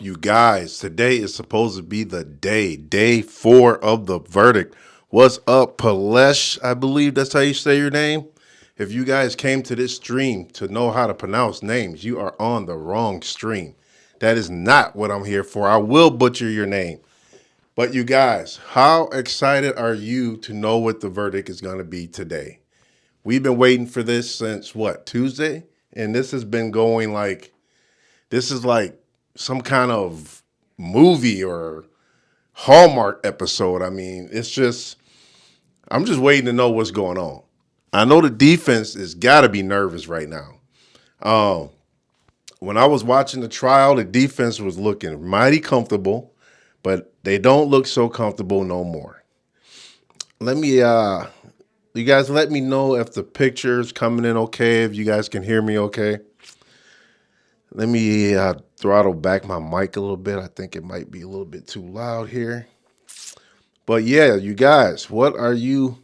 up, you guys? Today is supposed to be the day 4 of the verdict. What's up, Palesh? I believe that's how you say your name. If you guys came to this stream to know how to pronounce names, you are on the wrong stream. That is not what I'm here for. I will butcher your name. But you guys, how excited are you to know what the verdict is going to be today? We've been waiting for this since what, Tuesday? And this has been going like, this is like some kind of movie or Hallmark episode. I mean, I'm just waiting to know what's going on. I know the defense has got to be nervous right now. When I was watching the trial, the defense was looking mighty comfortable, but they don't look so comfortable no more. You guys let me know if the picture's coming in okay, if you guys can hear me okay. Let me throttle back my mic a little bit. I think it might be a little bit too loud here. But yeah, you guys, what are you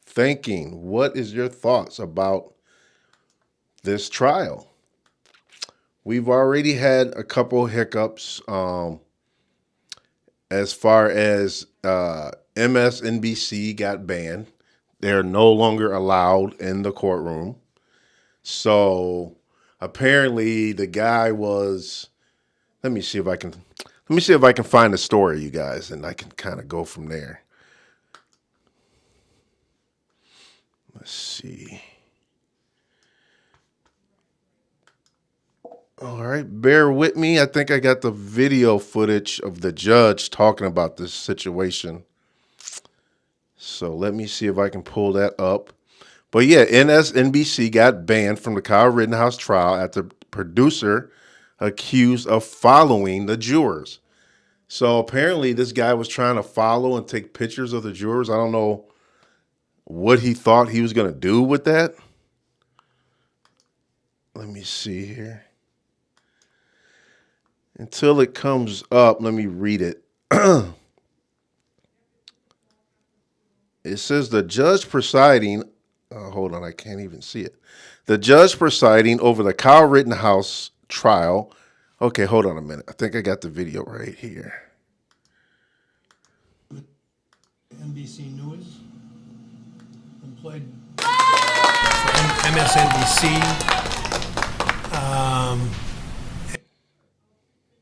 thinking? What is your thoughts about this trial? We've already had a couple hiccups as far as MSNBC got banned. They're no longer allowed in the courtroom. So apparently the guy was, let me see if I can find the story, you guys, and I can kind of go from there. Let's see. All right, bear with me. I think I got the video footage of the judge talking about this situation. So let me see if I can pull that up. But yeah, NSNBC got banned from the Kyle Rittenhouse trial after producer accused of following the jurors. So apparently this guy was trying to follow and take pictures of the jurors. I don't know what he thought he was going to do with that. Let me see here. Until it comes up, let me read it. It says the judge presiding, hold on, I can't even see it. The judge presiding over the Kyle Rittenhouse trial. Okay, hold on a minute. I think I got the video right here. NBC News employed for MSNBC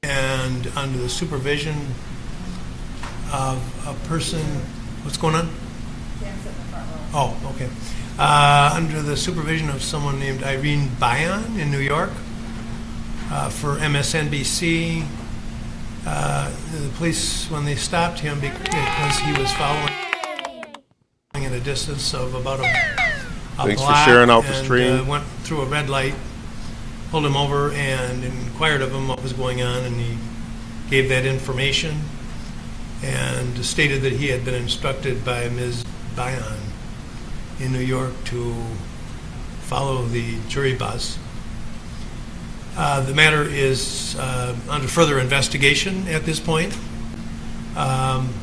and under the supervision of a person. What's going on? Oh, okay. Under the supervision of someone named Irene Bayan in New York for MSNBC. The police, when they stopped him because he was following at a distance of about a Thanks block, for sharing out the and stream. went through a red light, pulled him over, and inquired of him what was going on, and he gave that information and stated that he had been instructed by Ms. Bayan in New York to follow the jury bus. The matter is under further investigation at this point, and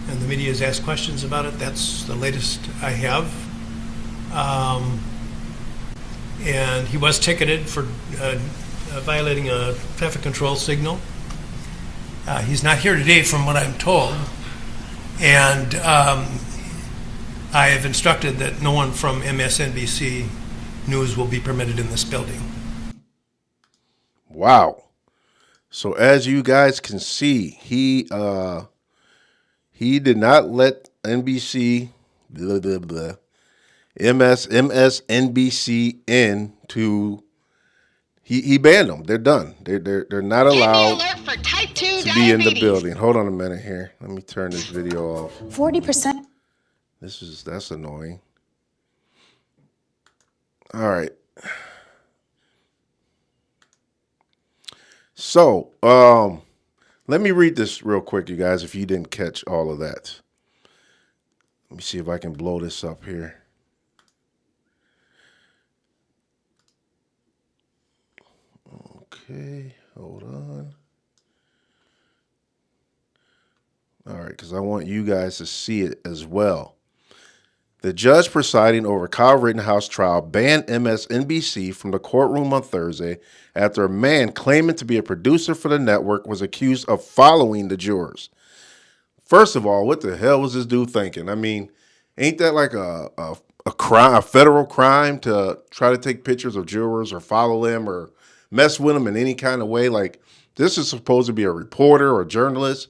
the media has asked questions about it. That's the latest I have. And he was ticketed for violating a traffic control signal. He's not here today from what I'm told, and I have instructed that no one from MSNBC News will be permitted in this building. Wow. So as you guys can see, he did not let NBC MSNBC in to he banned them. They're done. They're not allowed to be in the building. Hold on a minute here. Let me turn this video off. 40%. That's annoying. All right. So, let me read this real quick, you guys, if you didn't catch all of that. Let me see if I can blow this up here. Okay, hold on. All right, because I want you guys to see it as well. The judge presiding over Kyle Rittenhouse trial banned MSNBC from the courtroom on Thursday after a man claiming to be a producer for the network was accused of following the jurors. First of all, what the hell was this dude thinking? I mean, ain't that like a crime, a federal crime to try to take pictures of jurors or follow them or mess with them in any kind of way? Like, this is supposed to be a reporter or a journalist.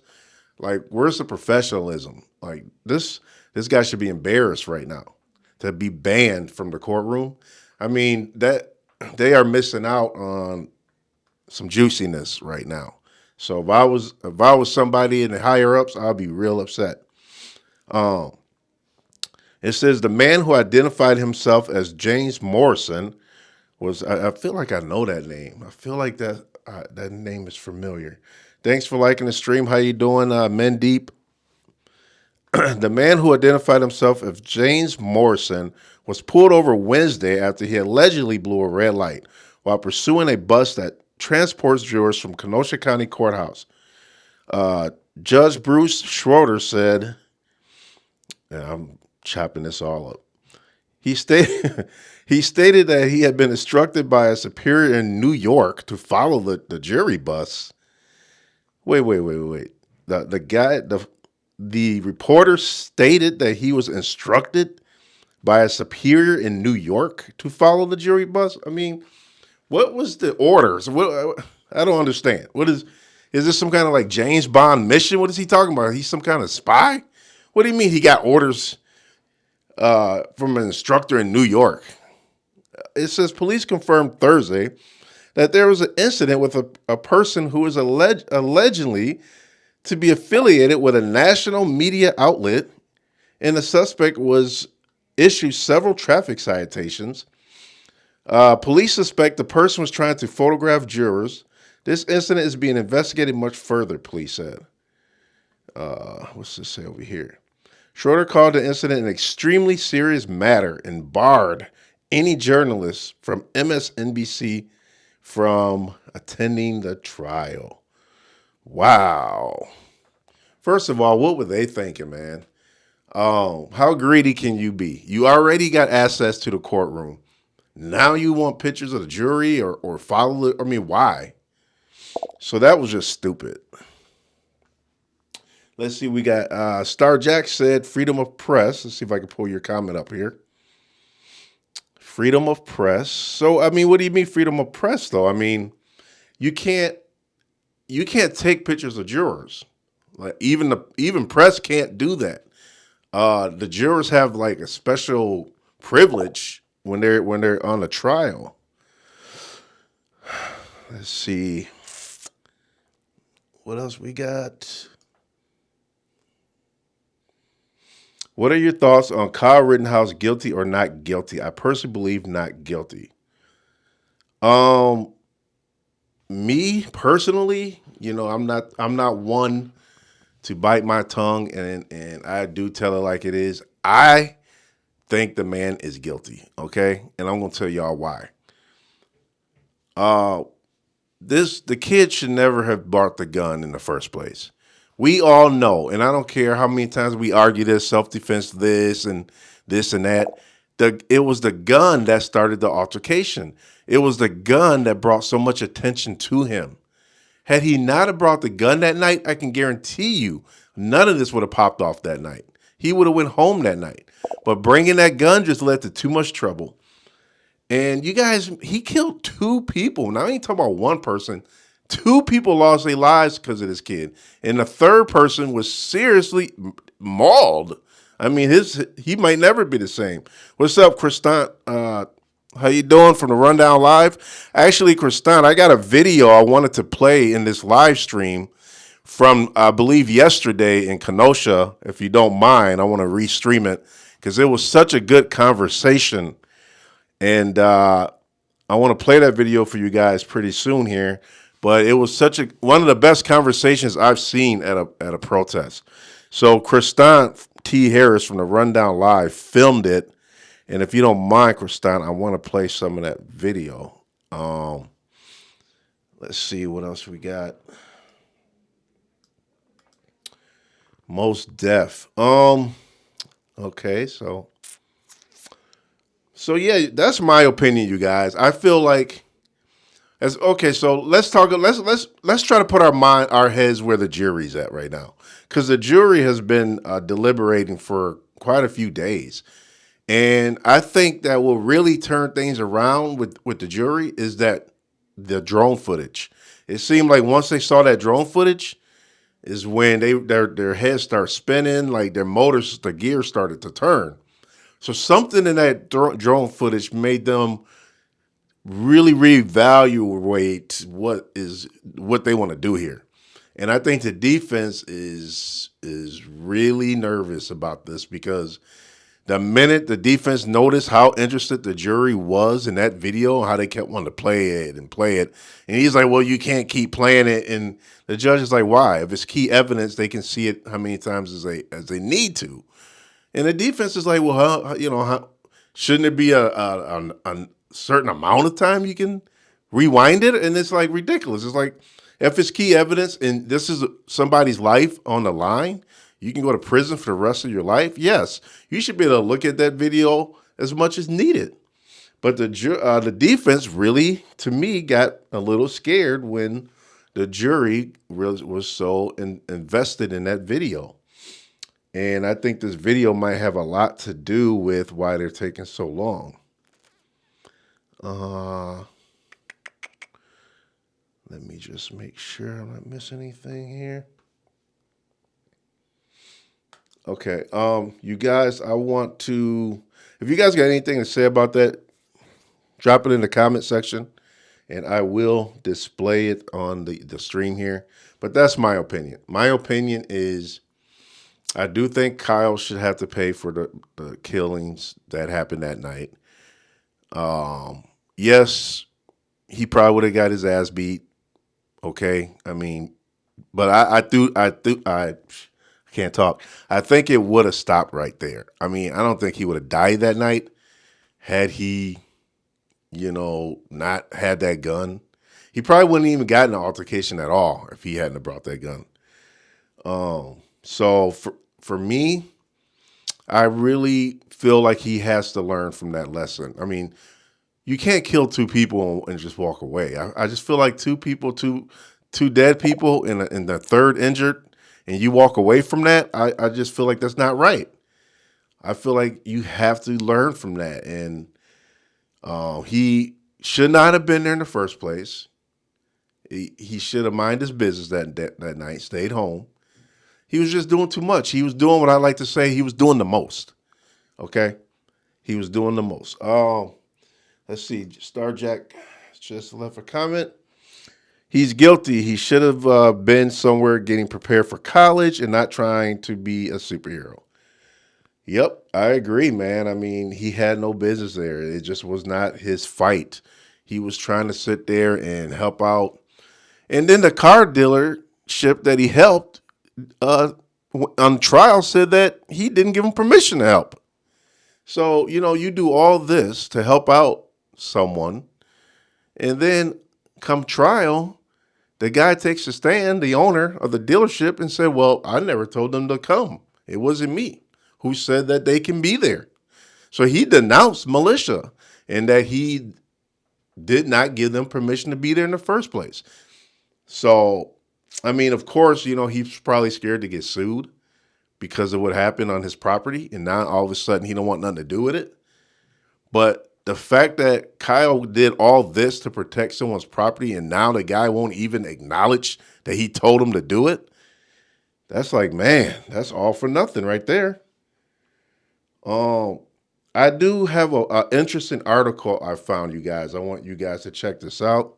Like, where's the professionalism? Like, this guy should be embarrassed right now to be banned from the courtroom. I mean, that they are missing out on some juiciness right now. So if I was somebody in the higher ups, I'd be real upset. It says the man who identified himself as James Morrison was. I feel like I know that name. I feel like that name is familiar. Thanks for liking the stream. How you doing, Men Deep? The man who identified himself as James Morrison was pulled over Wednesday after he allegedly blew a red light while pursuing a bus that transports jurors from Kenosha County Courthouse. Judge Bruce Schroeder said, and I'm chopping this all up. He stated he stated that he had been instructed by a superior in New York to follow the jury bus. Wait. The reporter stated that he was instructed by a superior in New York to follow the jury bus. I mean, what was the orders? I don't understand. Is this some kind of like James Bond mission? What is he talking about? He's some kind of spy? What do you mean he got orders from an instructor in New York? It says police confirmed Thursday that there was an incident with a person who is allegedly to be affiliated with a national media outlet, and the suspect was issued several traffic citations. Police suspect the person was trying to photograph jurors. This incident is being investigated much further, police said. What's this say over here? Schroeder called the incident an extremely serious matter and barred any journalists from MSNBC from attending the trial. Wow. First of all, what were they thinking, man? How greedy can you be? You already got access to the courtroom. Now you want pictures of the jury or follow it? I mean, why? So that was just stupid. Let's see. We got Star Jack said freedom of press. Let's see if I can pull your comment up here. Freedom of press. So, I mean, what do you mean freedom of press, though? I mean, you can't take pictures of jurors. Like even press can't do that. The jurors have like a special privilege when they're on a trial. Let's see. What else we got? What are your thoughts on Kyle Rittenhouse guilty or not guilty? I personally believe not guilty. Me personally, I'm not one to bite my tongue, and I do tell it like it is. I think the man is guilty, okay? And I'm gonna tell y'all why. The kid should never have bought the gun in the first place. We all know, and I don't care how many times we argue this, self-defense, this and that. It was the gun that started the altercation. It was the gun that brought so much attention to him. Had he not have brought the gun that night, I can guarantee you none of this would have popped off that night. He would have went home that night. But bringing that gun just led to too much trouble. And you guys, he killed 2 people. Now, I ain't talking about one person. 2 people lost their lives because of this kid. And the third person was seriously mauled. I mean, he might never be the same. What's up, Kristan? How you doing from the Rundown Live? Actually, Kristan, I got a video I wanted to play in this live stream from, I believe, yesterday in Kenosha. If you don't mind, I want to restream it because it was such a good conversation. And I want to play that video for you guys pretty soon here. But it was one of the best conversations I've seen at a protest. So Kristan T. Harris from the Rundown Live filmed it. And if you don't mind, Kristan, I want to play some of that video. Let's see what else we got. Most Def. Okay, so So yeah, that's my opinion, you guys. I feel like as okay. So let's talk. Let's try to put our heads where the jury's at right now, because the jury has been deliberating for quite a few days, and I think that will really turn things around with the jury is that the drone footage. It seemed like once they saw that drone footage, is when their heads start spinning, like their motors, the gears started to turn. So something in that drone footage made them really reevaluate what they want to do here. And I think the defense is really nervous about this because the minute the defense noticed how interested the jury was in that video, how they kept wanting to play it, and he's like, "Well, you can't keep playing it." And the judge is like, "Why? If it's key evidence, they can see it how many times as they need to." And the defense is like, "Well, shouldn't it be a certain amount of time you can rewind it?" And it's like ridiculous. It's like if it's key evidence and this is somebody's life on the line, you can go to prison for the rest of your life. Yes, you should be able to look at that video as much as needed. But the defense really, to me, got a little scared when the jury was so invested in that video. And I think this video might have a lot to do with why they're taking so long. Let me just make sure I'm not missing anything here. Okay. You guys, if you guys got anything to say about that, drop it in the comment section and I will display it on the stream here. But that's my opinion. My opinion is I do think Kyle should have to pay for the killings that happened that night. Yes, he probably would have got his ass beat. Okay. I mean, but I can't talk. I think it would have stopped right there. I mean, I don't think he would have died that night had he, not had that gun. He probably wouldn't even gotten an altercation at all if he hadn't have brought that gun. So for me, I really feel like he has to learn from that lesson. I mean, you can't kill two people and just walk away. I just feel like two dead people and the third injured, and you walk away from that. I just feel like that's not right. I feel like you have to learn from that, and he should not have been there in the first place. He should have minded his business that night, stayed home. He was just doing too much. He was doing what I like to say. He was doing the most. Okay, he was doing the most. Let's see. Star Jack just left a comment. He's guilty. He should have been somewhere getting prepared for college and not trying to be a superhero. Yep, I agree, man. I mean, he had no business there. It just was not his fight. He was trying to sit there and help out. And then the car dealership that he helped on trial said that he didn't give him permission to help. So, you do all this to help out someone, and then come trial, the guy takes a stand, the owner of the dealership, and said, "Well, I never told them to come. It wasn't me who said that they can be there." So he denounced militia and that he did not give them permission to be there in the first place. So, I mean, of course, he's probably scared to get sued because of what happened on his property, and now all of a sudden he don't want nothing to do with it. But the fact that Kyle did all this to protect someone's property and now the guy won't even acknowledge that he told him to do it, that's like, man, that's all for nothing right there. I do have an interesting article I found, you guys. I want you guys to check this out.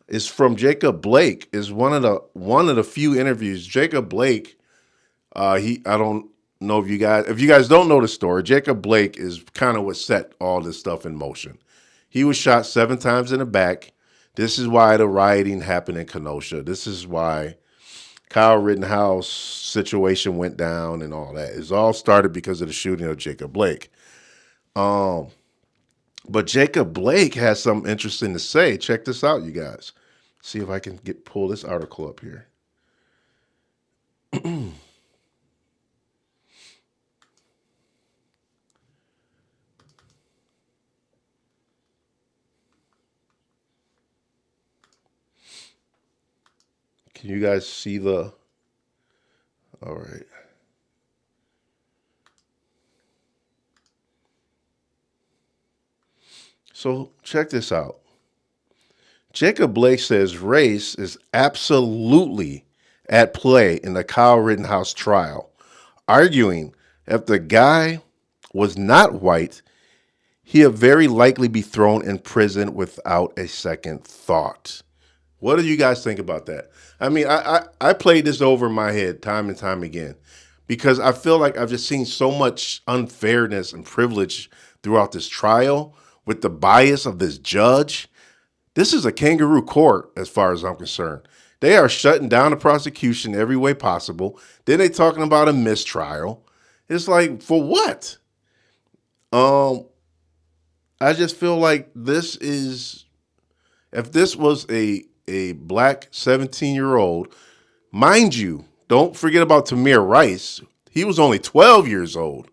It's from Jacob Blake. Is one of the few interviews. Jacob Blake, I don't know if you guys don't know the story. Jacob Blake is kind of what set all this stuff in motion. He was shot 7 times in the back. This is why the rioting happened in Kenosha. This is why Kyle Rittenhouse situation went down and all that. It's all started because of the shooting of Jacob Blake. But Jacob Blake has something interesting to say. Check this out, you guys. See if I can pull this article up here. Can you guys see the? All right. So check this out. Jacob Blake says race is absolutely at play in the Kyle Rittenhouse trial, arguing if the guy was not white, he'll very likely be thrown in prison without a second thought. What do you guys think about that? I mean, I played this over in my head time and time again because I feel like I've just seen so much unfairness and privilege throughout this trial with the bias of this judge. This is a kangaroo court as far as I'm concerned. They are shutting down the prosecution every way possible. Then they talking about a mistrial. It's like, for what? Um, I just feel like this is, if this was a black 17-year-old, mind you, don't forget about Tamir Rice. He was only 12 years old.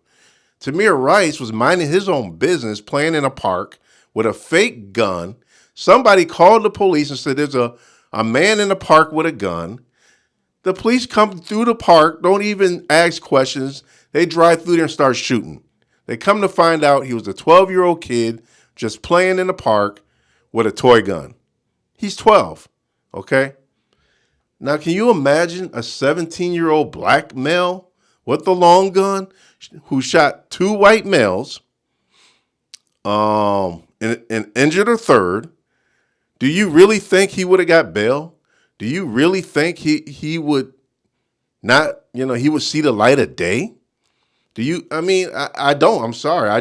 Tamir Rice was minding his own business, playing in a park with a fake gun. Somebody called the police and said there's a man in the park with a gun. The police come through the park, don't even ask questions. They drive through there and start shooting. They come to find out he was a 12-year-old kid just playing in the park with a toy gun. He's 12, okay? Now, can you imagine a 17-year-old black male with the long gun who shot two white males and injured a third? Do you really think he would have got bail? Do you really think he would not, he would see the light of day? I don't. I'm sorry.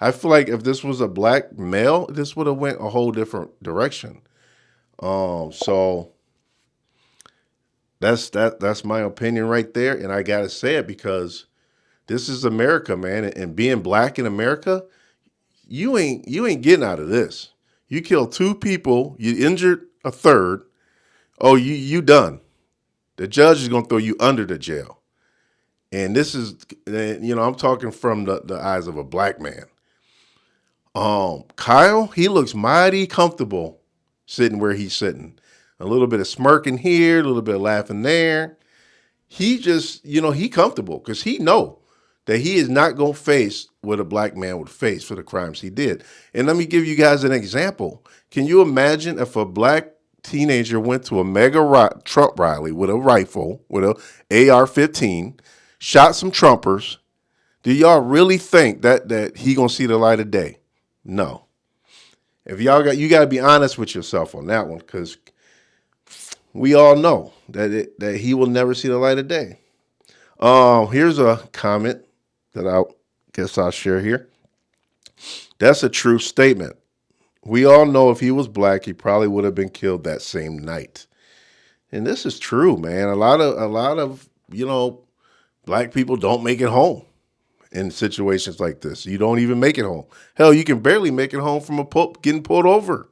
I feel like if this was a black male, this would have went a whole different direction. So that's my opinion right there. And I gotta say it because this is America, man. And being black in America, you ain't getting out of this. You killed two people, you injured a third. Oh, you done. The judge is gonna throw you under the jail. And this is, I'm talking from the eyes of a black man. Kyle, he looks mighty comfortable sitting where he's sitting. A little bit of smirking here, a little bit of laughing there. He just, he comfortable because he know that he is not going to face what a black man would face for the crimes he did. And let me give you guys an example. Can you imagine if a black teenager went to a Trump rally with a rifle, with a AR-15, shot some Trumpers? Do y'all really think that he going to see the light of day? No. If you got to be honest with yourself on that one, because we all know that he will never see the light of day. Here's a comment that I guess I'll share here. That's a true statement. We all know if he was black, he probably would have been killed that same night. And this is true, man. A lot of black people don't make it home in situations like this. You don't even make it home. Hell, you can barely make it home from getting pulled over.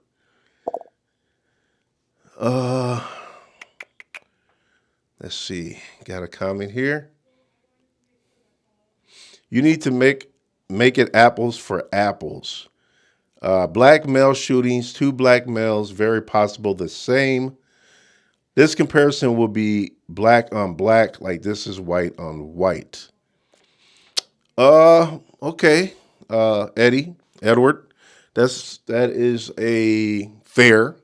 Let's see. Got a comment here. You need to make it apples for apples. Black male shootings, two black males, very possible the same. This comparison will be black on black, like this is white on white. Okay. Edward, that is a fair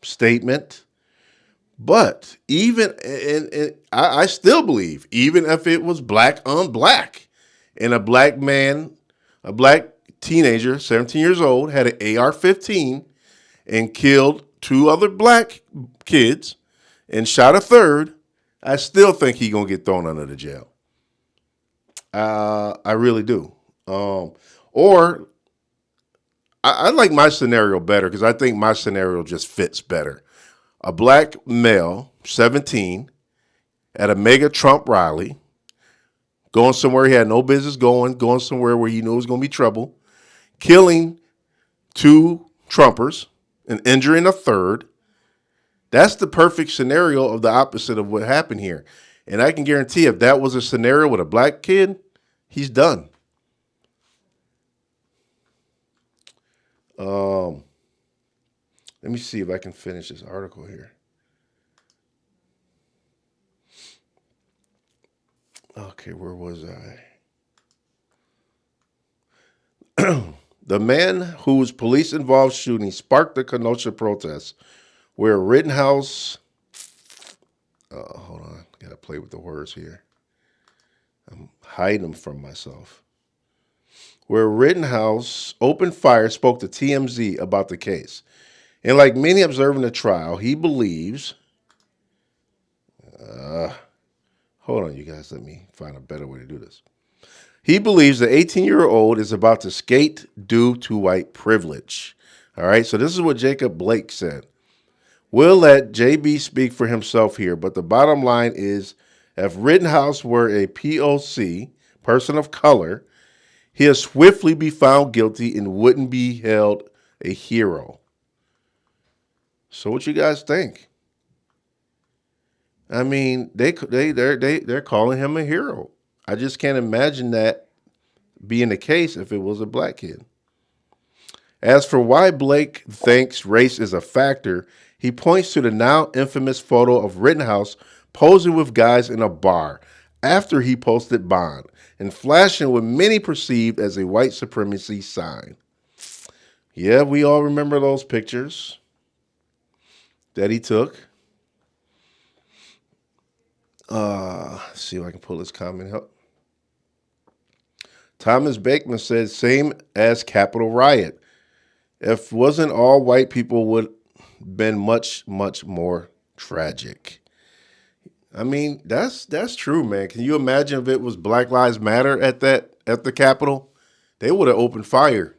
statement. But even, and I still believe, even if it was black on black, and a black teenager, 17 years old, had an AR-15 and killed two other black kids and shot a third, I still think he's going to get thrown under the jail. I really do. Or I like my scenario better because I think my scenario just fits better. A black male, 17, at a mega Trump rally, going somewhere he had no business going somewhere where he knew it was going to be trouble, killing two Trumpers and injuring a third. That's the perfect scenario of the opposite of what happened here. And I can guarantee if that was a scenario with a black kid, he's done. Let me see if I can finish this article here. Okay, where was I? The man whose police-involved shooting sparked the Kenosha protests, where Rittenhouse. Hold on, gotta play with the words here. I'm hiding them from myself. Where Rittenhouse opened fire, spoke to TMZ about the case. And like many observing the trial, he believes. Hold on, you guys, let me find a better way to do this. He believes the 18-year-old is about to skate due to white privilege. All right, so this is what Jacob Blake said. We'll let JB speak for himself here, but the bottom line is if Rittenhouse were a POC, person of color, he'll swiftly be found guilty and wouldn't be held a hero. So what you guys think? I mean, they're calling him a hero. I just can't imagine that being the case if it was a black kid. As for why Blake thinks race is a factor, he points to the now infamous photo of Rittenhouse posing with guys in a bar after he posted bond and flashing what many perceived as a white supremacy sign. Yeah, we all remember those pictures that he took. Let's see if I can pull this comment up. Thomas Bakeman said, same as Capitol Riot. If wasn't all white people would been much, much more tragic. I mean, that's true, man. Can you imagine if it was Black Lives Matter at the Capitol? They would have opened fire.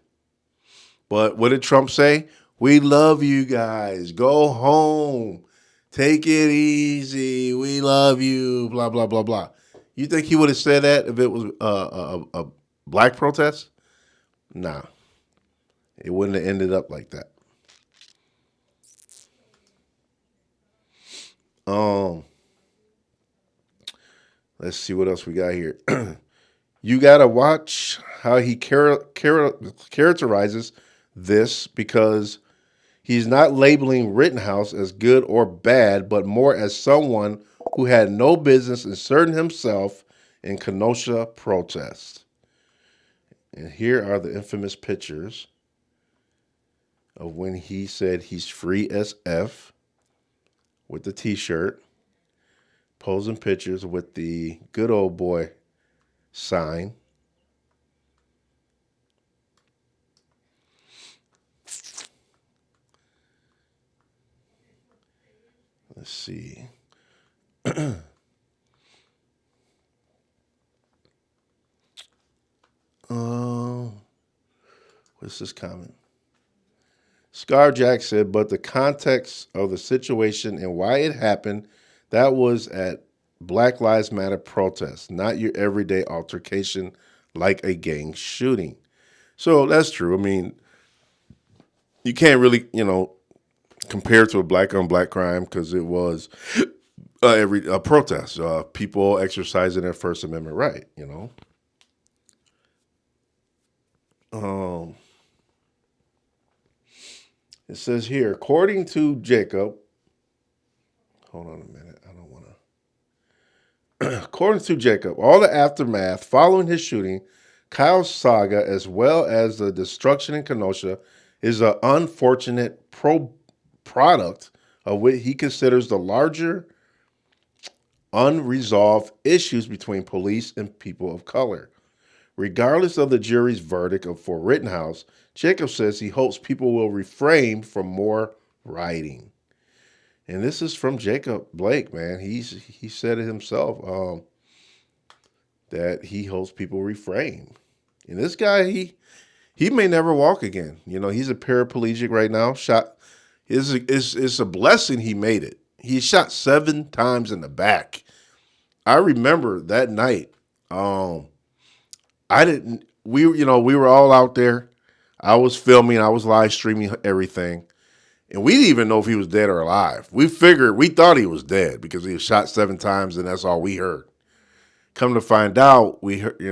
But what did Trump say? We love you guys. Go home. Take it easy. We love you. Blah, blah, blah, blah. You think he would have said that if it was a black protest? Nah. It wouldn't have ended up like that. Let's see what else we got here. You got to watch how he characterizes this because he's not labeling Rittenhouse as good or bad, but more as someone who had no business inserting himself in Kenosha protests. And here are the infamous pictures of when he said he's free as F with the t-shirt, posing pictures with the good old boy sign. Let's see. What's this comment? Scarjack said, but the context of the situation and why it happened, that was at Black Lives Matter protests, not your everyday altercation like a gang shooting. So that's true. I mean, you can't really, compare it to a black on black crime because it was a protest, people exercising their First Amendment right, It says here, according to Jacob, hold on a minute, I don't want to. According to Jacob, all the aftermath following his shooting, Kyle's saga, as well as the destruction in Kenosha, is an unfortunate product of what he considers the larger unresolved issues between police and people of color. Regardless of the jury's verdict for Rittenhouse, Jacob says he hopes people will refrain from more rioting. And this is from Jacob Blake, man. He said it himself that he hopes people refrain. And this guy, he may never walk again. He's a paraplegic right now. It's a blessing he made it. He shot 7 times in the back. I remember that night. We were all out there. I was filming, I was live streaming everything. And we didn't even know if he was dead or alive. We thought he was dead because he was shot 7 times and that's all we heard. Come to find out, we heard,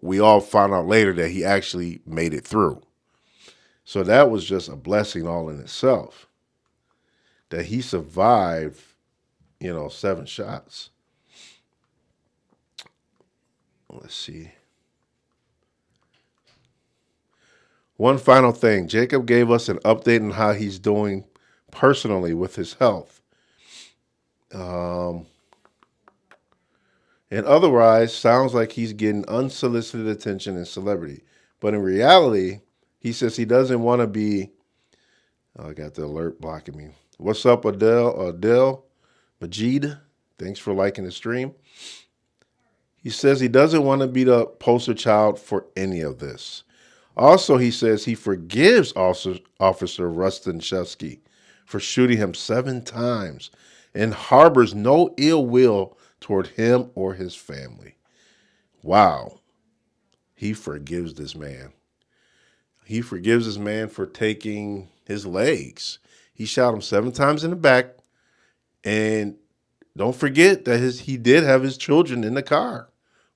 we all found out later that he actually made it through. So that was just a blessing all in itself. That he survived, 7 shots. Let's see. One final thing. Jacob gave us an update on how he's doing personally with his health. And otherwise, sounds like he's getting unsolicited attention and celebrity. But in reality, he says he doesn't want to be. Oh, I got the alert blocking me. What's up, Adele Majid? Thanks for liking the stream. He says he doesn't want to be the poster child for any of this. Also, he says he forgives Officer Rustin Shevsky for shooting him 7 times and harbors no ill will toward him or his family. Wow. He forgives this man. He forgives this man for taking his legs. He shot him 7 times in the back. And don't forget that he did have his children in the car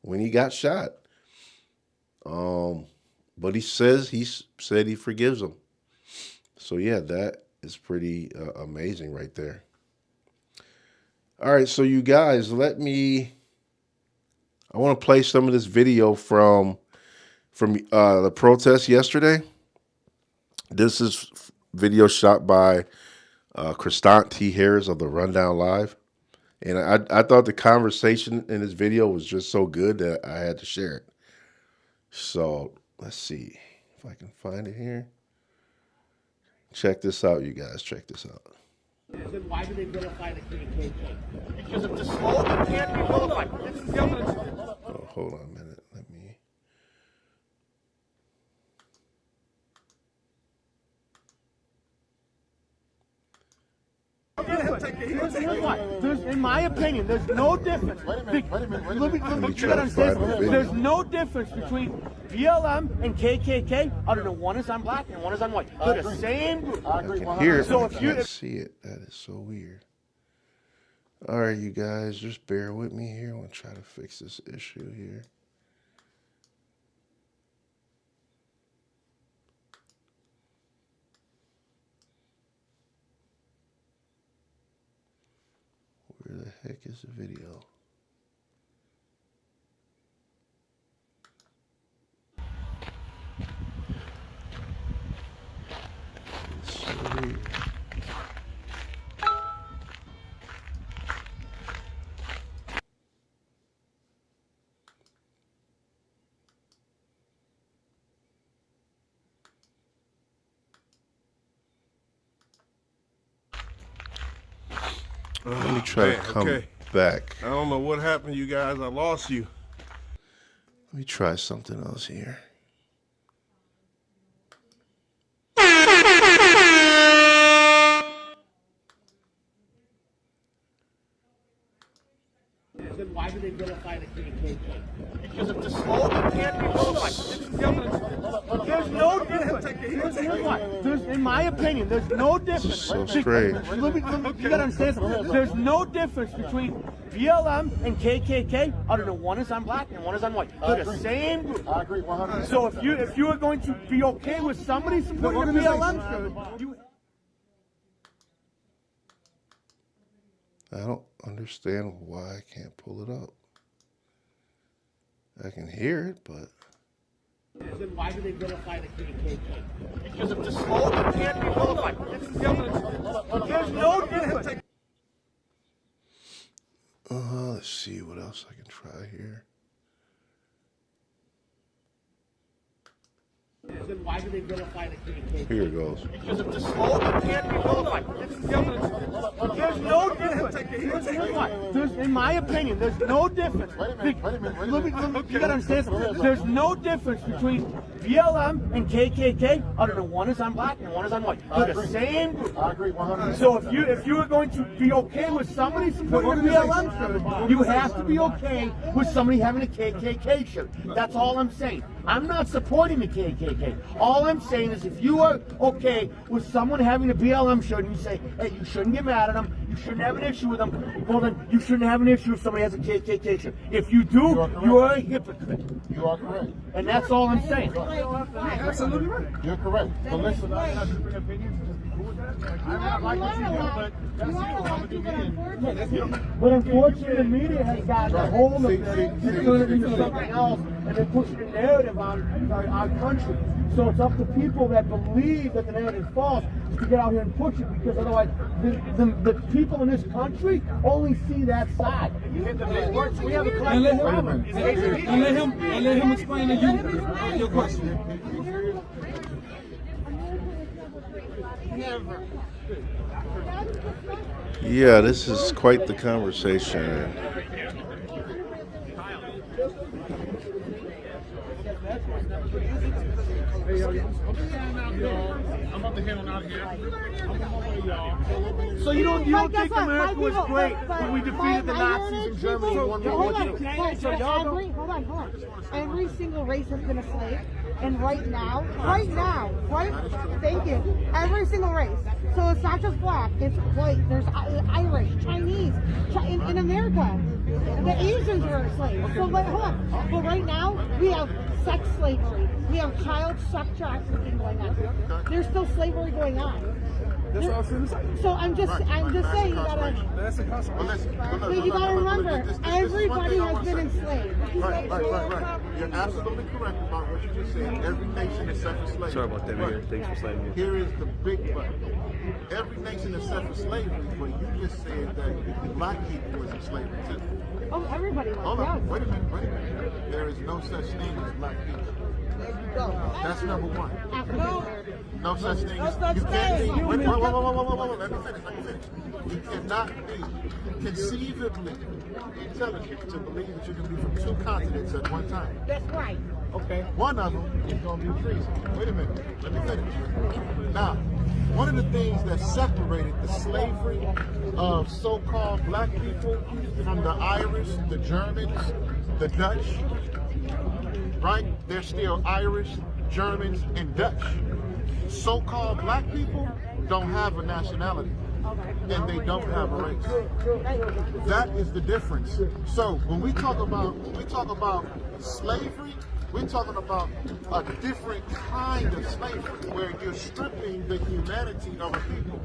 when he got shot. But he said he forgives them. So yeah, that is pretty amazing right there. All right, so you guys, I want to play some of this video from the protest yesterday. This is video shot by Kristant T. Harris of the Rundown Live. And I thought the conversation in this video was just so good that I had to share it. So let's see if I can find it here. Check this out, you guys. Check this out. Then why do they vilify the KKK? Because if the smoke can't be vilified. This is the evidence. Oh, hold on a minute. Let me. In my opinion, there's no difference. Wait a minute. Let me try to find the video. There's no difference between BLM and KKK other than one is on black and one is on white. They're the same group. I can hear it, but I can't see it. That is so weird. All right, you guys, just bear with me here. I'm going to try to fix this issue here. Where the heck is the video? It's so weird. Let me try to come back. I don't know what happened, you guys. I lost you. Let me try something else here. Then why do they vilify the KKK? Because if the smoke can't be vilified. This is the evidence. There's no difference. In my opinion, there's no difference. So strange. You gotta understand something. There's no difference between BLM and KKK other than one is on black and one is on white. They're the same group. I agree 100%. So if you are going to be okay with somebody supporting the BLM, I don't understand why I can't pull it up. I can hear it, but... Then why do they vilify the KKK? Because if the smoke can't be vilified. This is the evidence. There's no difference. Let's see what else I can try here. Then why do they vilify the KKK? Here it goes. Because if the smoke can't be vilified. This is the evidence. There's no difference. In my opinion, there's no difference. Wait a minute. You gotta understand something. There's no difference between BLM and KKK other than one is on black and one is on white. They're the same group. I agree 100%. So if you are going to be okay with somebody supporting the BLM, you have to be okay with somebody having a KKK shirt. That's all I'm saying. I'm not supporting the KKK. All I'm saying is if you are okay with someone having a BLM shirt and you say, hey, you shouldn't get mad at them, you shouldn't have an issue with them, well then you shouldn't have an issue if somebody has a KKK shirt. If you do, you are a hypocrite. You are correct. And that's all I'm saying. Absolutely right. You're correct. But listen, I like what you do, but that's you. I'm gonna do me. But unfortunately, the media has gotten a hold of it and turned it into something else, and they're pushing a narrative on our country. So it's up to people that believe that the narrative is false to get out here and push it, because otherwise, the people in this country only see that side. We have a collective problem. And let him explain to you your question. Yeah, this is quite the conversation. I'm about to head on out of here. I'm on my way, y'all. So you don't But guess think what? America was People- great but when we defeated the my Nazis in heritage Germany people- in World Hold War on, II? hold on. Every single race has been a slave, and right now, thank you. Every single race. So it's not just black; it's white. There's Irish, Chinese, in America. The Asians were slaves. So hold on. But right now, we have sex slavery. We have child sex trafficking going on. There's still slavery going on. That's what I was going to say. So I'm just saying you gotta. That's a consequence. But you gotta remember, everybody has been enslaved. Right. You're absolutely correct about what you just said. Every nation is self-enslaved. Sorry about that, man. Thanks for sliding in. Here is the big but. Every nation is self-slavery, but you just said that black people was in slavery too. Oh, everybody Hold was. on, wait a minute. There is no such thing as black people. That's number one. No such thing as you can't be. Wait, let me finish. You cannot be conceivably intelligent to believe that you can be from two continents at one time. That's right. Okay. One of them is going to be treason. Wait a minute. Let me finish. Now, one of the things that separated the slavery of so-called black people from the Irish, the Germans, the Dutch, right? They're still Irish, Germans, and Dutch. So-called black people don't have a nationality, and they don't have a race. That is the difference. So when we talk about slavery, we're talking about a different kind of slavery where you're stripping the humanity of a people.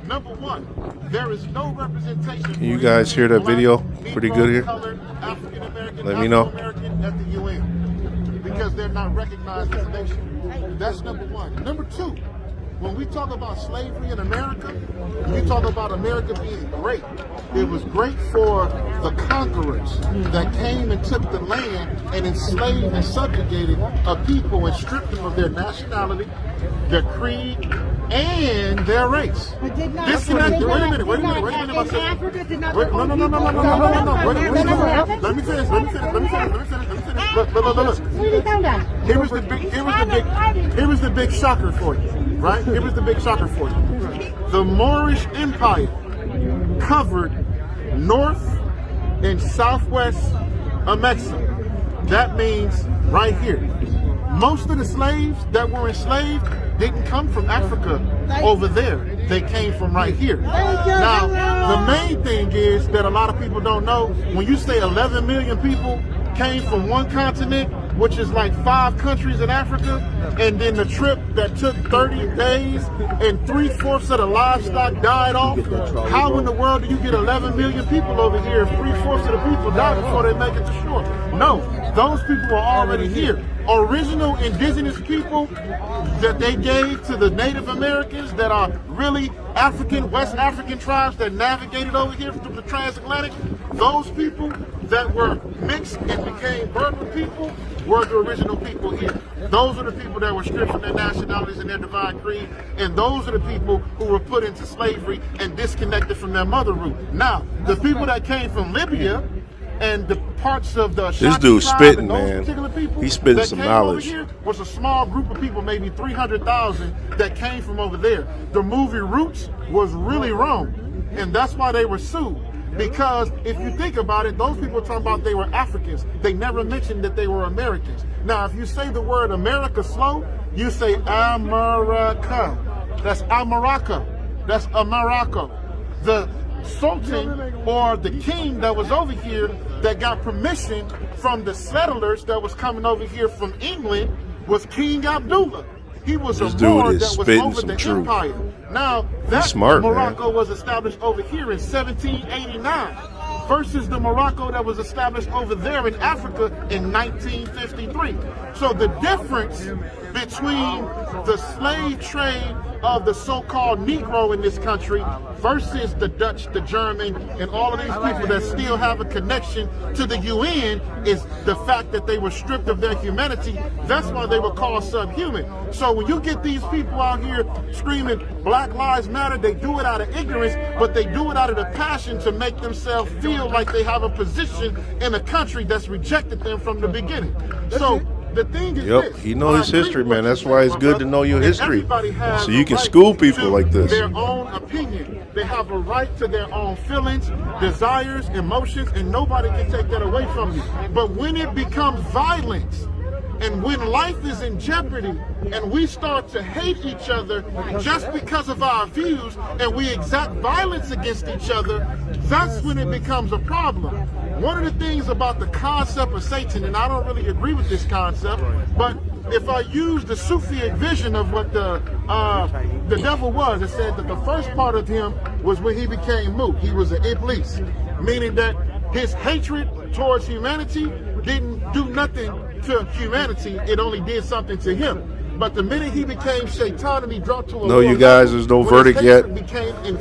Number one, there is no representation. Can you guys hear that video pretty good here? African American, Let me know. American at the UN, because they're not recognized as a nation. That's number one. Number two, when we talk about slavery in America, we talk about America being great. It was great for the conquerors that came and took the land and enslaved and subjugated a people and stripped them of their nationality, their creed, and their race. But did not. Wait a minute. In Africa, did not. No. Let me finish. Look. Calm down. Here was the big shocker for you, right? Here was the big shocker for you. The Moorish Empire covered north and southwest of Mexico. That means right here. Most of the slaves that were enslaved didn't come from Africa over there. They came from right here. Now, the main thing is that a lot of people don't know, when you say 11 million people came from one continent, which is like 5 countries in Africa, and then the trip that took 30 days and 3/4 of the livestock died off, how in the world do you get 11 million people over here if 3/4 of the people die before they make it to shore? No, those people are already here. Original indigenous people that they gave to the Native Americans that are really African, West African tribes that navigated over here through the transatlantic, those people that were mixed and became Berber people were the original people here. Those are the people that were stripped from their nationalities and their divine creed, and those are the people who were put into slavery and disconnected from their mother root. Now, the people that came from Libya and the parts of the This dude's spitting, man. He's spitting some knowledge. Here was a small group of people, maybe 300,000, that came from over there. The movie Roots was really wrong, and that's why they were sued. Because if you think about it, those people talking about they were Africans. They never mentioned that they were Americans. Now, if you say the word America slow, you say America. That's America. That's America. The Sultan or the king that was over here that got permission from the settlers that was coming over here from England was King Abdullah. He was This a dude Moor is that was spitting over some the truth. empire. Now, that smart, Morocco was established over here in 1789 versus the Morocco that was established over there in Africa in 1953. So the difference between the slave trade of the so-called Negro in this country versus the Dutch, the German, and all of these people that still have a connection to the UN is the fact that they were stripped of their humanity. That's why they were called subhuman. So when you get these people out here screaming Black Lives Matter, they do it out of ignorance, but they do it out of the passion to make themselves feel like they have a position in a country that's rejected them from the beginning. So the thing is Yep, this, he knows his history, man. That's why it's good to know your history, everybody has so you a can right school people to like this. Their own opinion. They have a right to their own feelings, desires, emotions, and nobody can take that away from you. But when it becomes violence, and when life is in jeopardy, and we start to hate each other just because of our views, and we exact violence against each other, that's when it becomes a problem. One of the things about the concept of Satan, and I don't really agree with this concept, but if I use the Sufic vision of what the devil was, it said that the first part of him was when he became Mook. He was an Iblis, meaning that his hatred towards humanity didn't do nothing to humanity, it only did something to him. But the minute he became Shaitan and he dropped to a No, you guys, there's no verdict yet.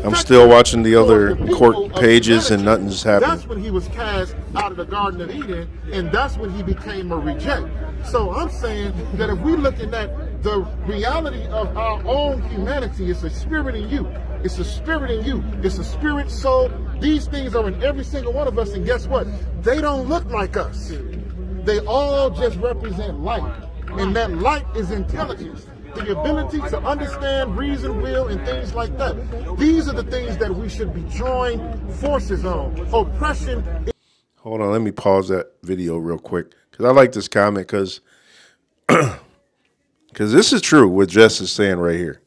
I'm still watching the other court pages and nothing's happening. That's when he was cast out of the Garden of Eden, and that's when he became a reject. So I'm saying that if we're looking at the reality of our own humanity, it's a spirit in you. It's a spirit in you. It's a spirit, soul. These things are in every single one of us, and guess what? They don't look like us. They all just represent light. And that light is intelligence, the ability to understand, reason, will, and things like that. These are the things that we should be joining forces on. Oppression. Hold on, let me pause that video real quick, because I like this comment, because this is true what Jess is saying right here.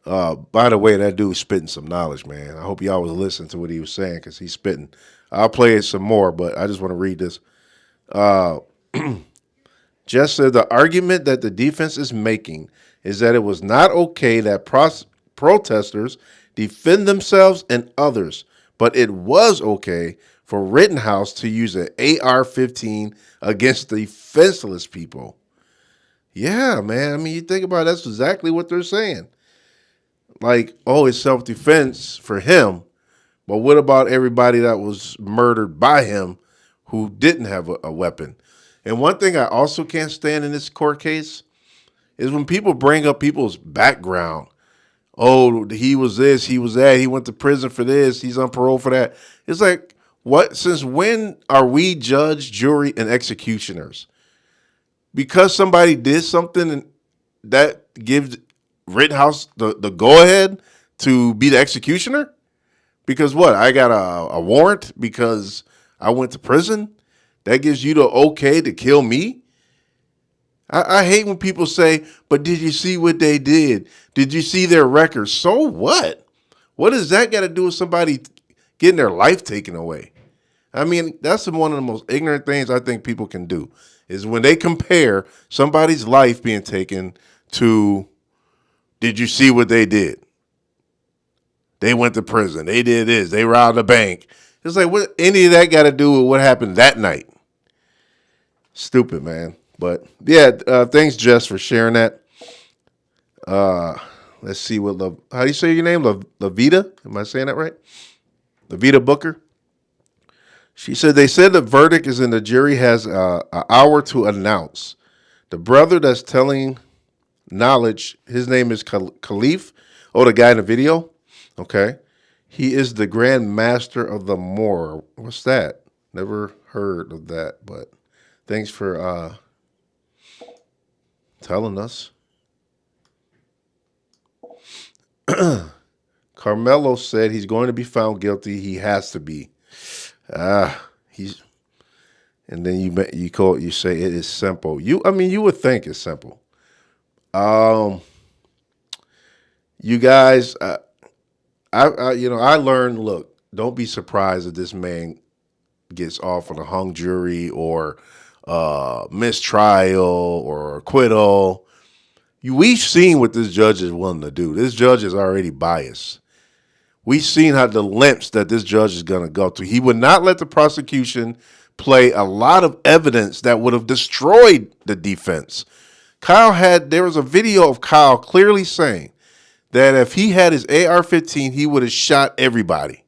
By the way, that dude's spitting some knowledge, man. I hope y'all was listening to what he was saying, because he's spitting. I'll play it some more, but I just want to read this. Jess said the argument that the defense is making is that it was not okay that protesters defend themselves and others, but it was okay for Rittenhouse to use an AR-15 against the defenseless people. Yeah, man. I mean, you think about it, that's exactly what they're saying. Like, oh, it's self-defense for him, but what about everybody that was murdered by him who didn't have a weapon? And one thing I also can't stand in this court case is when people bring up people's background. Oh, he was this, he was that, he went to prison for this, he's on parole for that. It's like, what? Since when are we judge, jury, and executioners? Because somebody did something and that gives Rittenhouse the go-ahead to be the executioner? Because what? I got a warrant because I went to prison? That gives you the okay to kill me? I hate when people say, but did you see what they did? Did you see their records? So what? What does that got to do with somebody getting their life taken away? I mean, that's one of the most ignorant things I think people can do, is when they compare somebody's life being taken to, did you see what they did? They went to prison. They did this. They robbed a bank. It's like, what any of that got to do with what happened that night? Stupid, man. But yeah, thanks, Jess, for sharing that. Let's see what how do you say your name? Lavita? Am I saying that right? Lavita Booker. She said they said the verdict is in. The jury has an hour to announce. The brother that's telling knowledge, his name is Khalif. Oh, the guy in the video. Okay, he is the Grand Master of the Moor. What's that? Never heard of that, but. Thanks for telling us. Carmelo said he's going to be found guilty. He has to be. And then you say it is simple. You would think it's simple. You guys, I learned. Look, don't be surprised if this man gets off on a hung jury or mistrial or acquittal. we've seen what this judge is willing to do. This judge is already biased. We've seen how the lengths that this judge is going to go to. He would not let the prosecution play a lot of evidence that would have destroyed the defense. There was a video of Kyle clearly saying that if he had his AR-15, he would have shot everybody.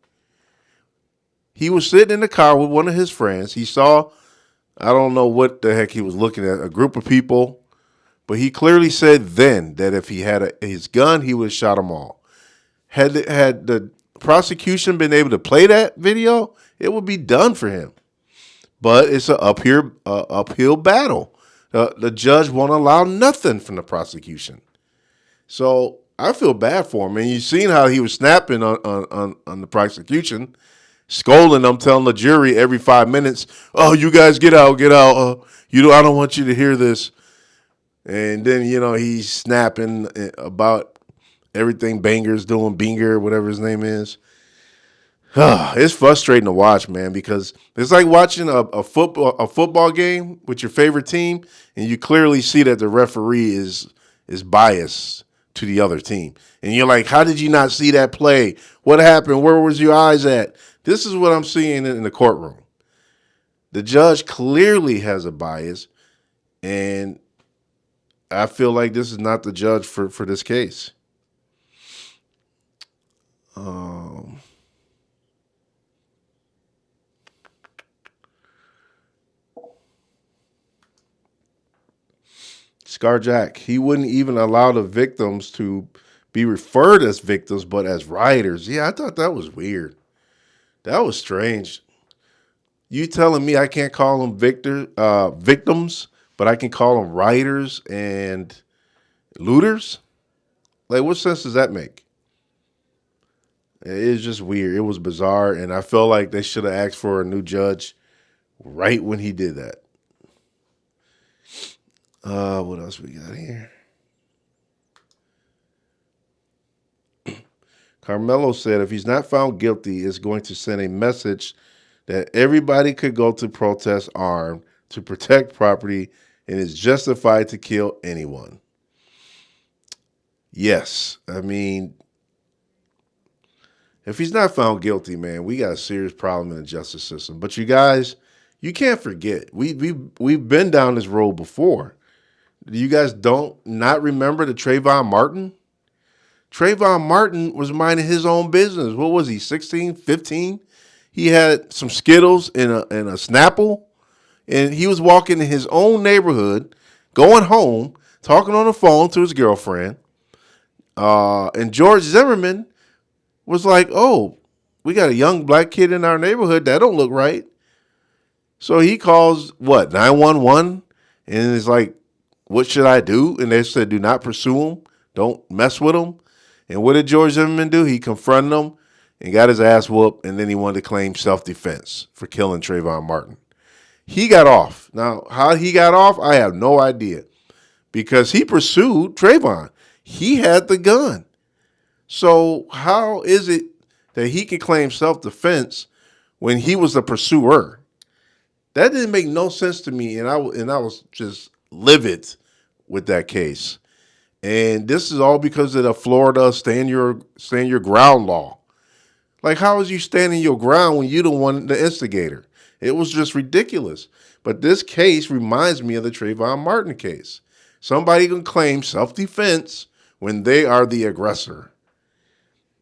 He was sitting in the car with one of his friends. He saw, I don't know what the heck he was looking at, a group of people, but he clearly said then that if he had his gun, he would have shot them all. Had the prosecution been able to play that video, it would be done for him. But it's an uphill battle. The judge won't allow nothing from the prosecution. So I feel bad for him. And you've seen how he was snapping on the prosecution, scolding them, telling the jury every 5 minutes, "Oh, you guys get out, get out. I don't want you to hear this." And then, he's snapping about everything Banger's doing, Binger, whatever his name is. It's frustrating to watch, man, because it's like watching a football game with your favorite team, and you clearly see that the referee is biased to the other team. And you're like, how did you not see that play? What happened? Where was your eyes at? This is what I'm seeing in the courtroom. The judge clearly has a bias, and I feel like this is not the judge for this case. Scarjack, he wouldn't even allow the victims to be referred as victims, but as rioters. Yeah, I thought that was weird. That was strange. You telling me I can't call them victims, but I can call them rioters and looters? Like, what sense does that make? It's just weird. It was bizarre, and I felt like they should have asked for a new judge right when he did that. What else we got here? Carmelo said if he's not found guilty, it's going to send a message that everybody could go to protest armed to protect property and is justified to kill anyone. Yes. I mean, if he's not found guilty, man, we got a serious problem in the justice system. But you guys, you can't forget, we've been down this road before. You guys don't not remember the Trayvon Martin? Trayvon Martin was minding his own business. What was he, 16, 15? He had some Skittles and a Snapple, and he was walking in his own neighborhood, going home, talking on the phone to his girlfriend. And George Zimmerman was like, "Oh, we got a young black kid in our neighborhood. That don't look right." So he calls, 911? And it's like, "What should I do?" And they said, "Do not pursue him. Don't mess with him." And what did George Zimmerman do? He confronted him and got his ass whooped, and then he wanted to claim self-defense for killing Trayvon Martin. He got off. Now, how he got off, I have no idea, because he pursued Trayvon. He had the gun. So how is it that he can claim self-defense when he was the pursuer? That didn't make no sense to me, and I was just livid with that case. And this is all because of the Florida stand your ground law. Like, how is you standing your ground when you the one, the instigator? It was just ridiculous. But this case reminds me of the Trayvon Martin case. Somebody can claim self-defense when they are the aggressor.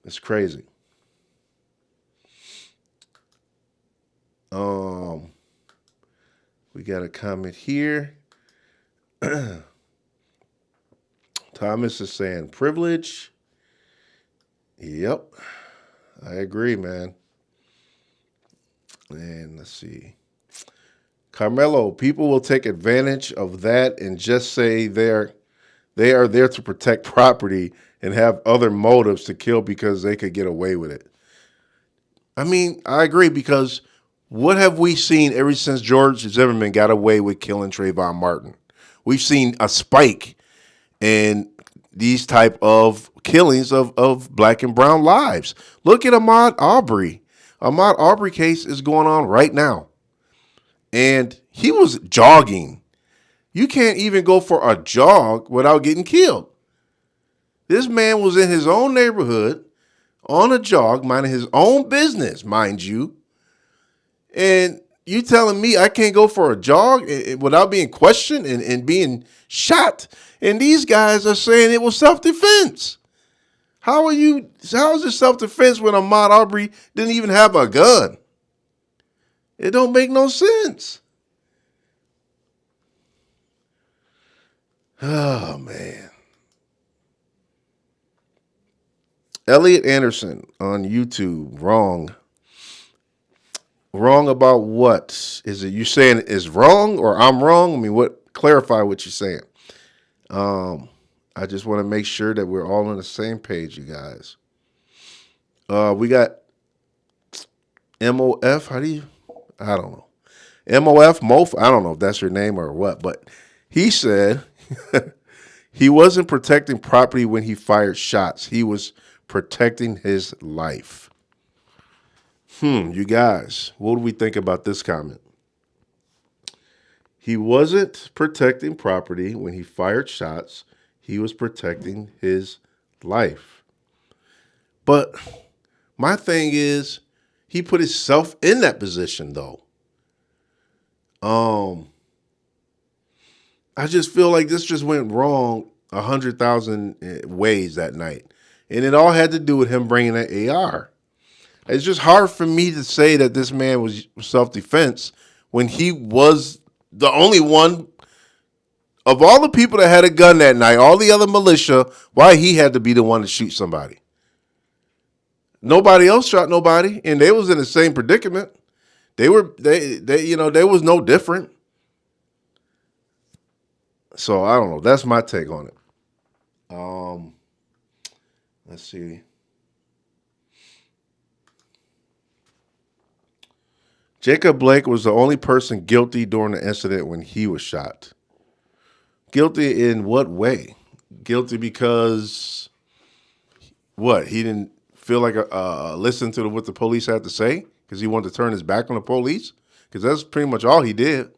It's crazy. We got a comment here. Thomas is saying privilege. Yep. I agree, man. And let's see. Carmelo, people will take advantage of that and just say they are there to protect property and have other motives to kill because they could get away with it. I mean, I agree, because what have we seen ever since George Zimmerman got away with killing Trayvon Martin? We've seen a spike in these type of killings of black and brown lives. Look at Ahmaud Arbery. Ahmaud Arbery case is going on right now. And he was jogging. You can't even go for a jog without getting killed. This man was in his own neighborhood on a jog, minding his own business, mind you. And you telling me I can't go for a jog without being questioned and being shot? And these guys are saying it was self-defense. How is it self-defense when Ahmaud Arbery didn't even have a gun? It don't make no sense. Oh, man. Elliot Anderson on YouTube, wrong. Wrong about what? Is it you saying it's wrong or I'm wrong? I mean, clarify what you're saying. I just want to make sure that we're all on the same page, you guys. We got MOF. I don't know. Mof. I don't know if that's your name or what, but he said he wasn't protecting property when he fired shots. He was protecting his life. You guys, what do we think about this comment? He wasn't protecting property when he fired shots. He was protecting his life. But my thing is, he put himself in that position, though. I just feel like this just went wrong 100,000 ways that night. And it all had to do with him bringing an AR. It's just hard for me to say that this man was self-defense when he was the only one of all the people that had a gun that night, all the other militia, why he had to be the one to shoot somebody. Nobody else shot nobody, and they was in the same predicament. They was no different. So I don't know. That's my take on it. Let's see. Jacob Blake was the only person guilty during the incident when he was shot. Guilty in what way? Guilty because what? He didn't feel like listen to what the police had to say because he wanted to turn his back on the police? Because that's pretty much all he did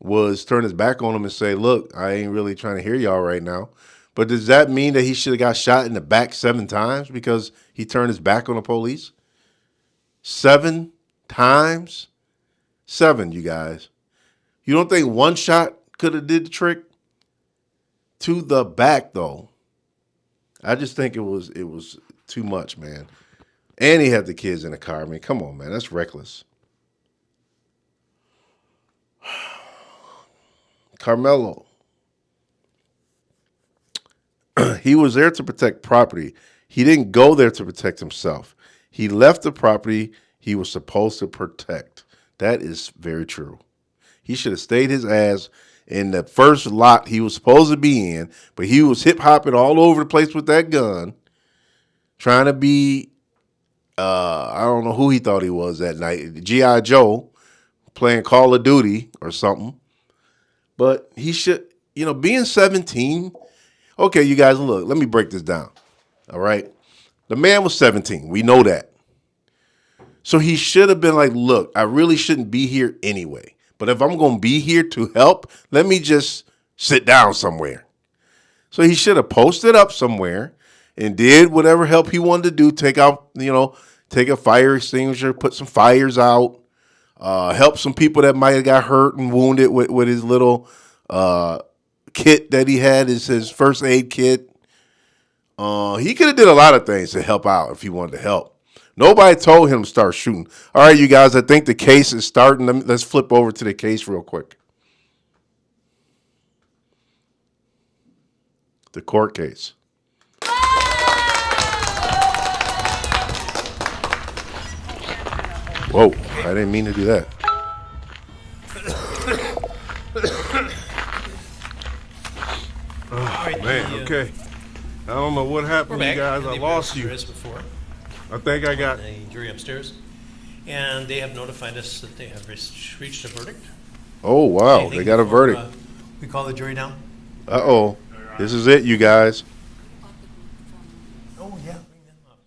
was turn his back on them and say, look, I ain't really trying to hear y'all right now. But does that mean that he should have got shot in the back 7 times because he turned his back on the police? 7 times? 7, you guys. You don't think one shot could have did the trick? To the back, though. I just think it was too much, man. And he had the kids in the car. I mean, come on, man. That's reckless. Carmelo. He was there to protect property. He didn't go there to protect himself. He left the property he was supposed to protect. That is very true. He should have stayed his ass in the first lot he was supposed to be in, but he was hip-hopping all over the place with that gun, trying to be, I don't know who he thought he was that night, G.I. Joe, playing Call of Duty or something. But he should, being 17, okay, you guys, look, let me break this down, all right? The man was 17. We know that. So he should have been like, look, I really shouldn't be here anyway. But if I'm going to be here to help, let me just sit down somewhere. So he should have posted up somewhere and did whatever help he wanted to do. Take a fire extinguisher, put some fires out, help some people that might have got hurt and wounded with his little kit that he had, his first aid kit. He could have did a lot of things to help out if he wanted to help. Nobody told him to start shooting. All right, you guys, I think the case is starting. Let's flip over to the case real quick. The court case. Whoa, I didn't mean to do that. Oh, man, okay. I don't know what happened, you guys. I lost you. I think I got the jury upstairs, and they have notified us that they have reached a verdict. Oh, wow. They got a verdict. We call the jury down. Uh-oh. This is it, you guys. Oh, yeah. Bring them up.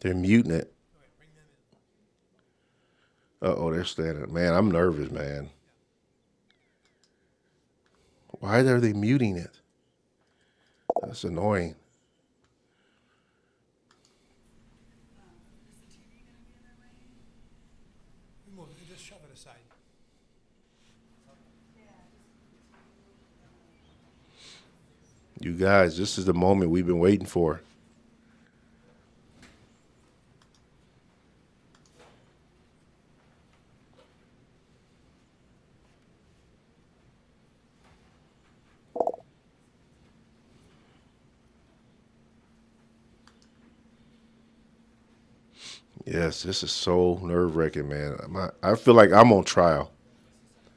They're muting it. Uh-oh, they're standing. Man, I'm nervous, man. Why are they muting it? That's annoying. Remove it. Just shove it aside. You guys, this is the moment we've been waiting for. Yes, this is so nerve-wracking, man. I feel like I'm on trial.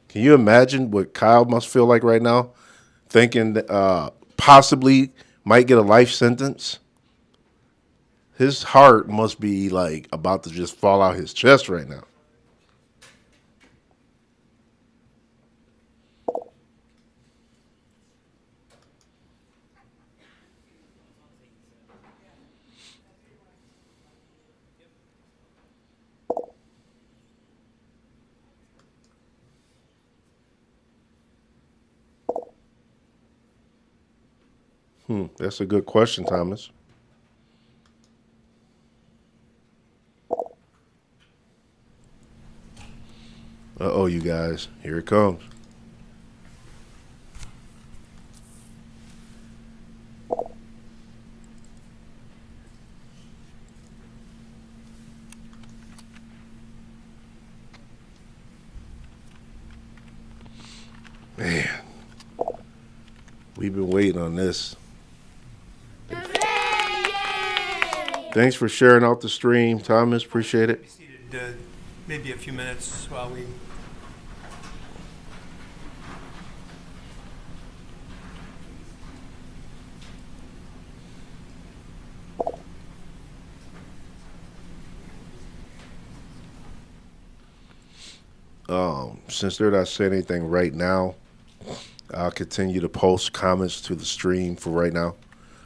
Can you imagine what Kyle must feel like right now? Thinking that possibly might get a life sentence? His heart must be like about to just fall out his chest right now. That's a good question, Thomas. Uh-oh, you guys. Here it comes. Man, we've been waiting on this. Thanks for sharing out the stream, Thomas. Appreciate it. Be seated maybe a few minutes while we. Since they're not saying anything right now, I'll continue to post comments to the stream for right now.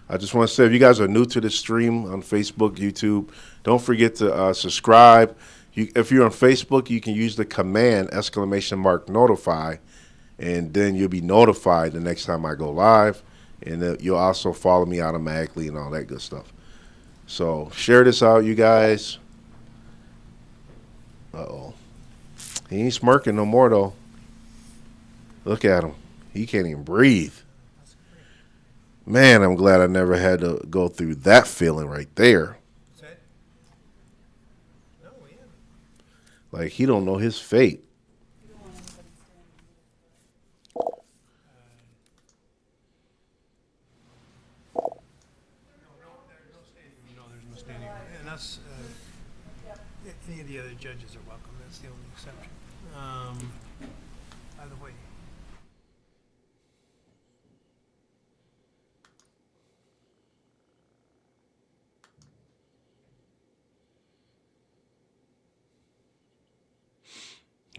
I just want to say, if you guys are new to this stream on Facebook, YouTube, don't forget to subscribe. If you're on Facebook, you can use the command !notify, and then you'll be notified the next time I go live, and you'll also follow me automatically and all that good stuff. So share this out, you guys. Uh-oh. He ain't smirking no more, though. Look at him. He can't even breathe. Man, I'm glad I never had to go through that feeling right there. Is that? No, we haven't. Like, he don't know his fate. No, there's no standing. And us, any of the other judges are welcome. That's the only exception. By the way.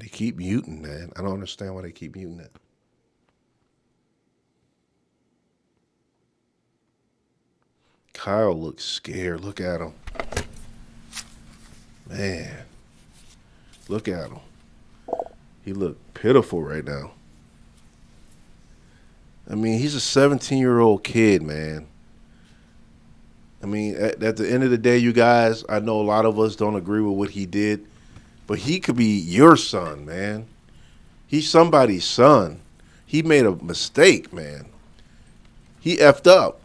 They keep muting, man. I don't understand why they keep muting it. Kyle looks scared. Look at him. Man. Look at him. He looked pitiful right now. I mean, he's a 17-year-old kid, man. I mean, at the end of the day, you guys, I know a lot of us don't agree with what he did, but he could be your son, man. He's somebody's son. He made a mistake, man. He effed up.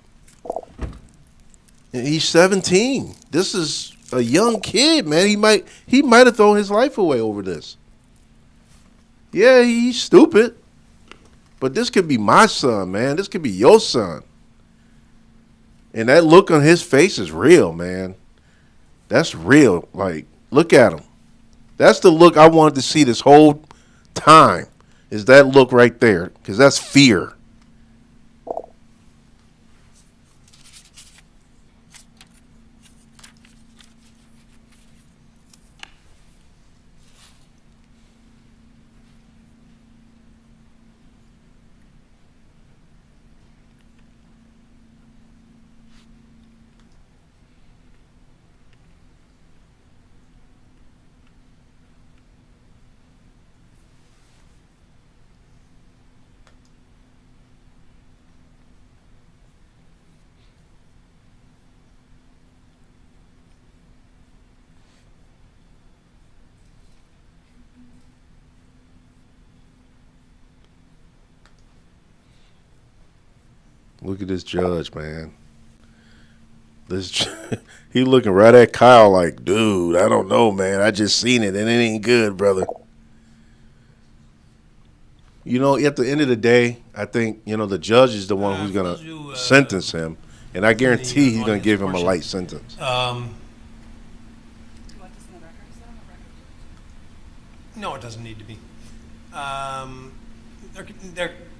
And he's 17. This is a young kid, man. He might have thrown his life away over this. Yeah, he's stupid. But this could be my son, man. This could be your son. And that look on his face is real, man. That's real. Like, look at him. That's the look I wanted to see this whole time, is that look right there, because that's fear. Look at this judge, man. He looking right at Kyle like, dude, I don't know, man. I just seen it, and it ain't good, brother. You know, at the end of the day, I think, the judge is the one who's going to sentence him, and I guarantee he's going to give him a light sentence. No, it doesn't need to be.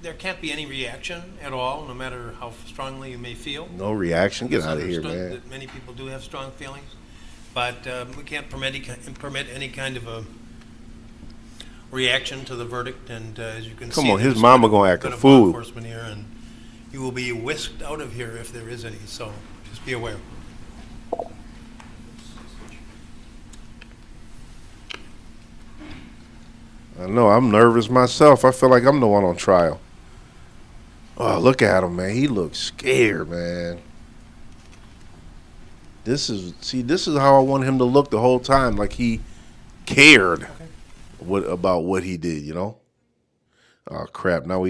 There can't be any reaction at all, no matter how strongly you may feel. No reaction? Get It's out of here, understood man. that many people do have strong feelings, but we can't permit any kind of a reaction to the verdict. And as you can see, Come on, his there's mama gonna act bit a of fool. law enforcement here, and you will be whisked out of here if there is any. So just be aware. I know, I'm nervous myself. I feel like I'm the one on trial. Oh, look at him, man. He looks scared, man. This is how I want him to look the whole time, like he cared about what he did, Oh, crap. Now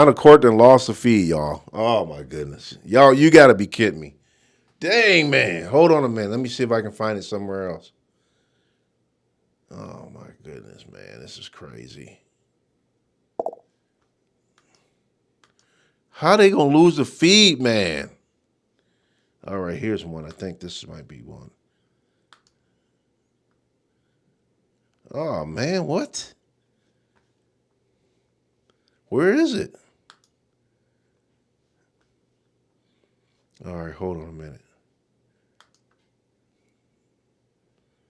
the court done lost the feed, y'all. Oh, my goodness. Y'all, you got to be kidding me. Dang, man. Hold on a minute. Let me see if I can find it somewhere else. Oh, my goodness, man. This is crazy. How they going to lose the feed, man? All right, here's one. I think this might be one. Oh, man, what? Where is it? All right, hold on a minute.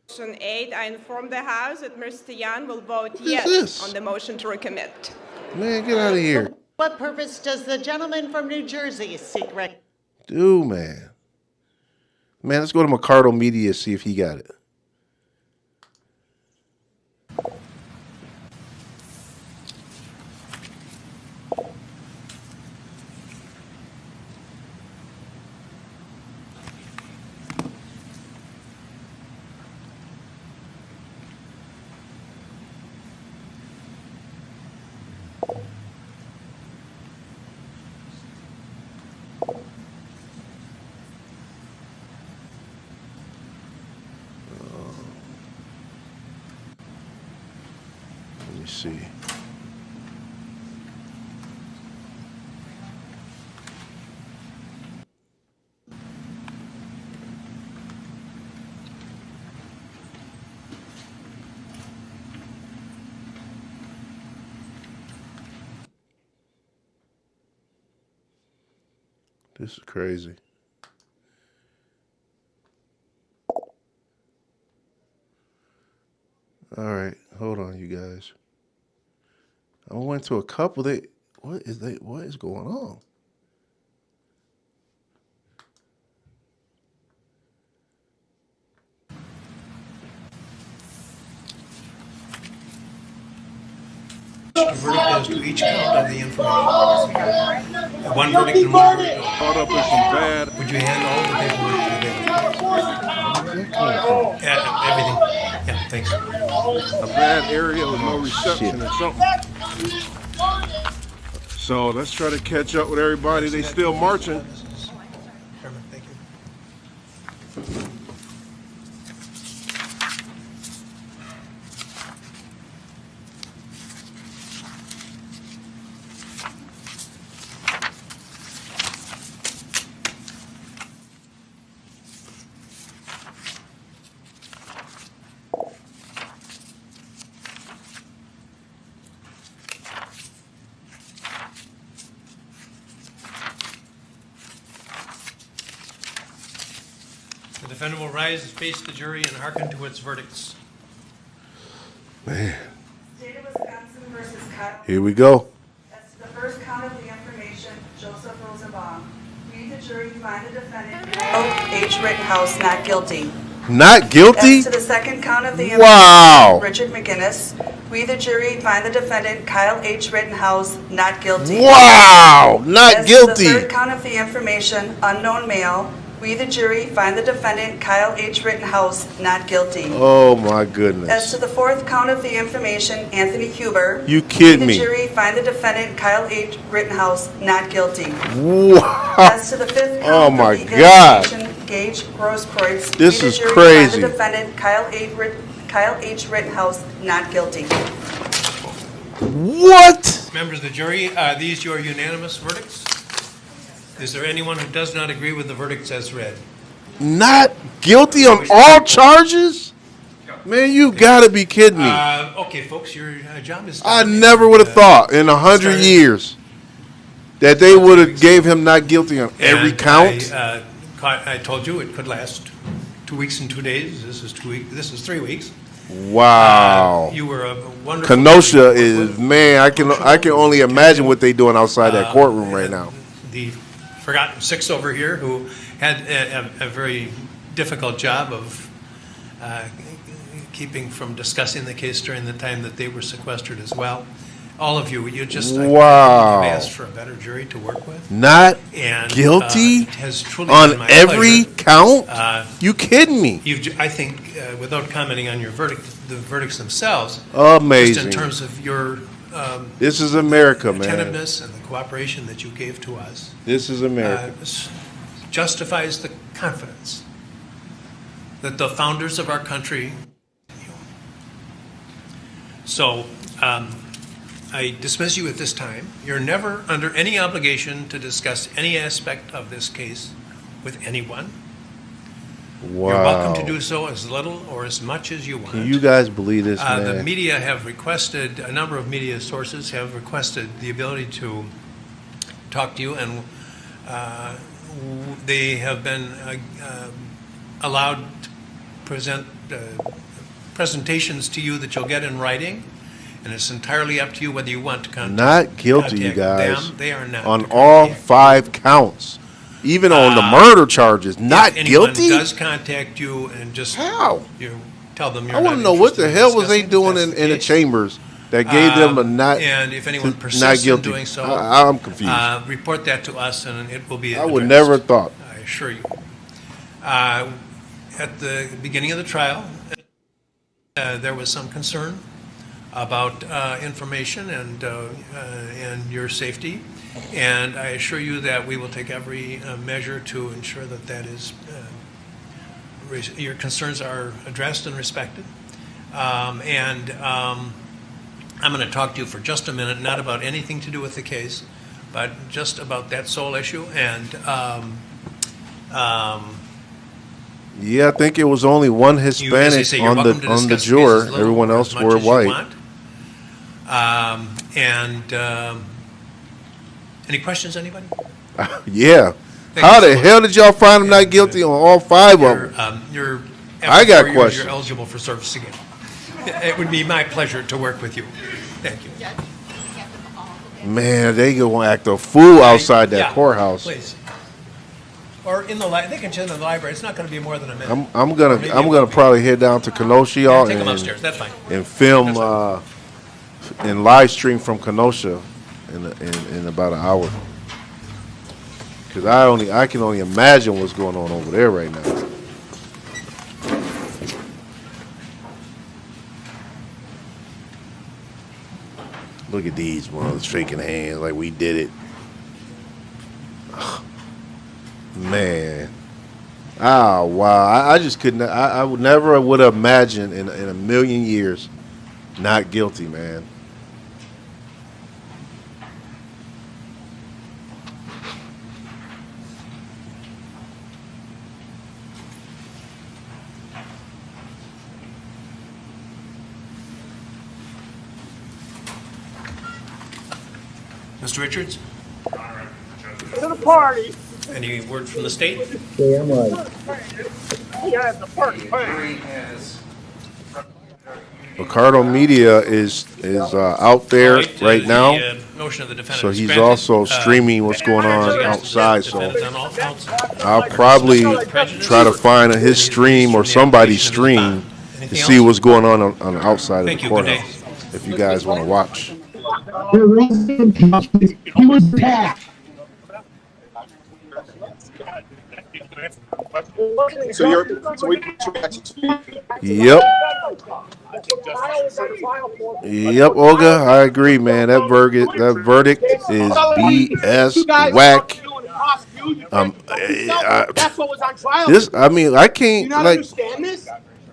Motion 8, I inform the House that Mr. Yan will vote What is yes this? on the motion to recommit. Man, get out of here. What purpose does the gentleman from New Jersey seek rec? Dude, man. Man, let's go to Mercado Media, see if he got it. Let me see. This is crazy. All right, hold on, you guys. I went to a couple. What is going on? The verdict as to each count of the information. One verdict and one verdict. Caught up in some bad. Would you hand all the paperwork to the judge? Everything. Yeah, thanks. A bad area with no reception or something. So let's try to catch up with everybody. They still marching. Chairman, thank you. The defendant will rise and face the jury and hearken to its verdicts. Man, State of Wisconsin versus Kyle. here we go. As to the first count of the information, Joseph Rosenbaum. We, the jury, find the defendant, Kyle H. Rittenhouse, not guilty. Not guilty? As to the second count of the Wow. information, Richard McGinnis. We, the jury, find the defendant, Kyle H. Rittenhouse, not guilty. Wow, not As to guilty. the third count of the information, unknown male, We, the jury, find the defendant, Kyle H. Rittenhouse, not guilty. Oh my goodness. As to the fourth count of the information, Anthony Huber. You kid we, me. the jury, find the defendant, Kyle H. Rittenhouse, not guilty. Wow. As to the fifth count Oh my of the God. information, Gage Grosskreutz. This we, the is jury, crazy. Find the defendant, Kyle H. Rittenhouse, not guilty. What? Members of the jury, are these your unanimous verdicts? Is there anyone who does not agree with the verdicts as read? Not guilty on all charges? Man, you gotta be kidding me. Okay, folks, your job is I done. never would have thought in 100 started- years that they would have gave him not guilty on every And count. I told you it could last 2 weeks and 2 days. This is 2 weeks. This is 3 weeks. Wow. You were a wonderful. Kenosha is, man, I can only imagine what they doing outside that courtroom right now. The forgotten six over here who had a very difficult job of keeping from discussing the case during the time that they were sequestered as well. All of you, you just Wow. you've asked for a better jury to work with. Not And guilty it has truly been on my every pleasure. count? You kidding me? I think, without commenting on your verdict, the verdicts themselves, just Amazing. in terms of your This is America, man. attentiveness and the cooperation that you gave to us, This is America. justifies the confidence that the founders of our country. So, I dismiss you at this time. You're never under any obligation to discuss any aspect of this case with anyone. Wow. You're welcome to do so as little or as much as you want. Can you guys believe this, The man? media have requested, a number of media sources have requested the ability to talk to you, and they have been allowed to present presentations to you that you'll get in writing, and it's entirely up to you whether you want to contact Not guilty, you guys. them. They are not. On to all contact 5 counts. Even on the murder charges. Not If anyone guilty? does contact you and just How? you tell them you're I want to not know what interested the in hell was they discussing doing that's in the case. chambers that gave them a not, And if anyone not persists in guilty. doing so, I'm confused. report that to us, and it will be I would addressed. never have thought. I assure you. At the beginning of the trial, there was some concern about information and your safety, and I assure you that we will take every measure to ensure that that is your concerns are addressed and respected. I'm going to talk to you for just a minute, not about anything to do with the case, but just about that sole issue. And Yeah, I think it was only one as I Hispanic say, you're on welcome to the discuss juror. cases little Everyone or else as much were as you white. want. Any questions, anybody? Yeah. Thank How you the so hell did y'all find him not guilty on all 5 of them? You're I after got 4 years, questions. You're eligible for service again. It would be my pleasure to work with you. Thank you. Man, they gonna act a fool outside that Yeah, courthouse. Please. Or in the they can sit in the library. It's not going to be more than a minute. I'm Or gonna maybe I'm it gonna will be. probably head down to Kenosha, y'all, Take them upstairs. That's fine. and film That's and live stream from Kenosha in about an hour. Cause I can only imagine what's going on over there right now. Look at these ones shaking hands like we did it. Man. Oh, wow. I just couldn't. I would never would have imagined in a million years not guilty, man. Mr. Richards, To the party. any word from the state? Yeah, the party. Ricardo Media is out there right now, The motion of the defendant so is he's granted. also streaming what's going on Against the outside. So defendant on all counts. I'll probably try to find his stream or somebody's stream to see what's going on the outside Thank of you. the Good day. courthouse. If you guys want to watch. He was attacked. So we put you back to speak. Yep. Yep, Olga, I agree, man. That verdict is BS whack. That's what was on trial. This, I mean, I Do you can't not like. understand this?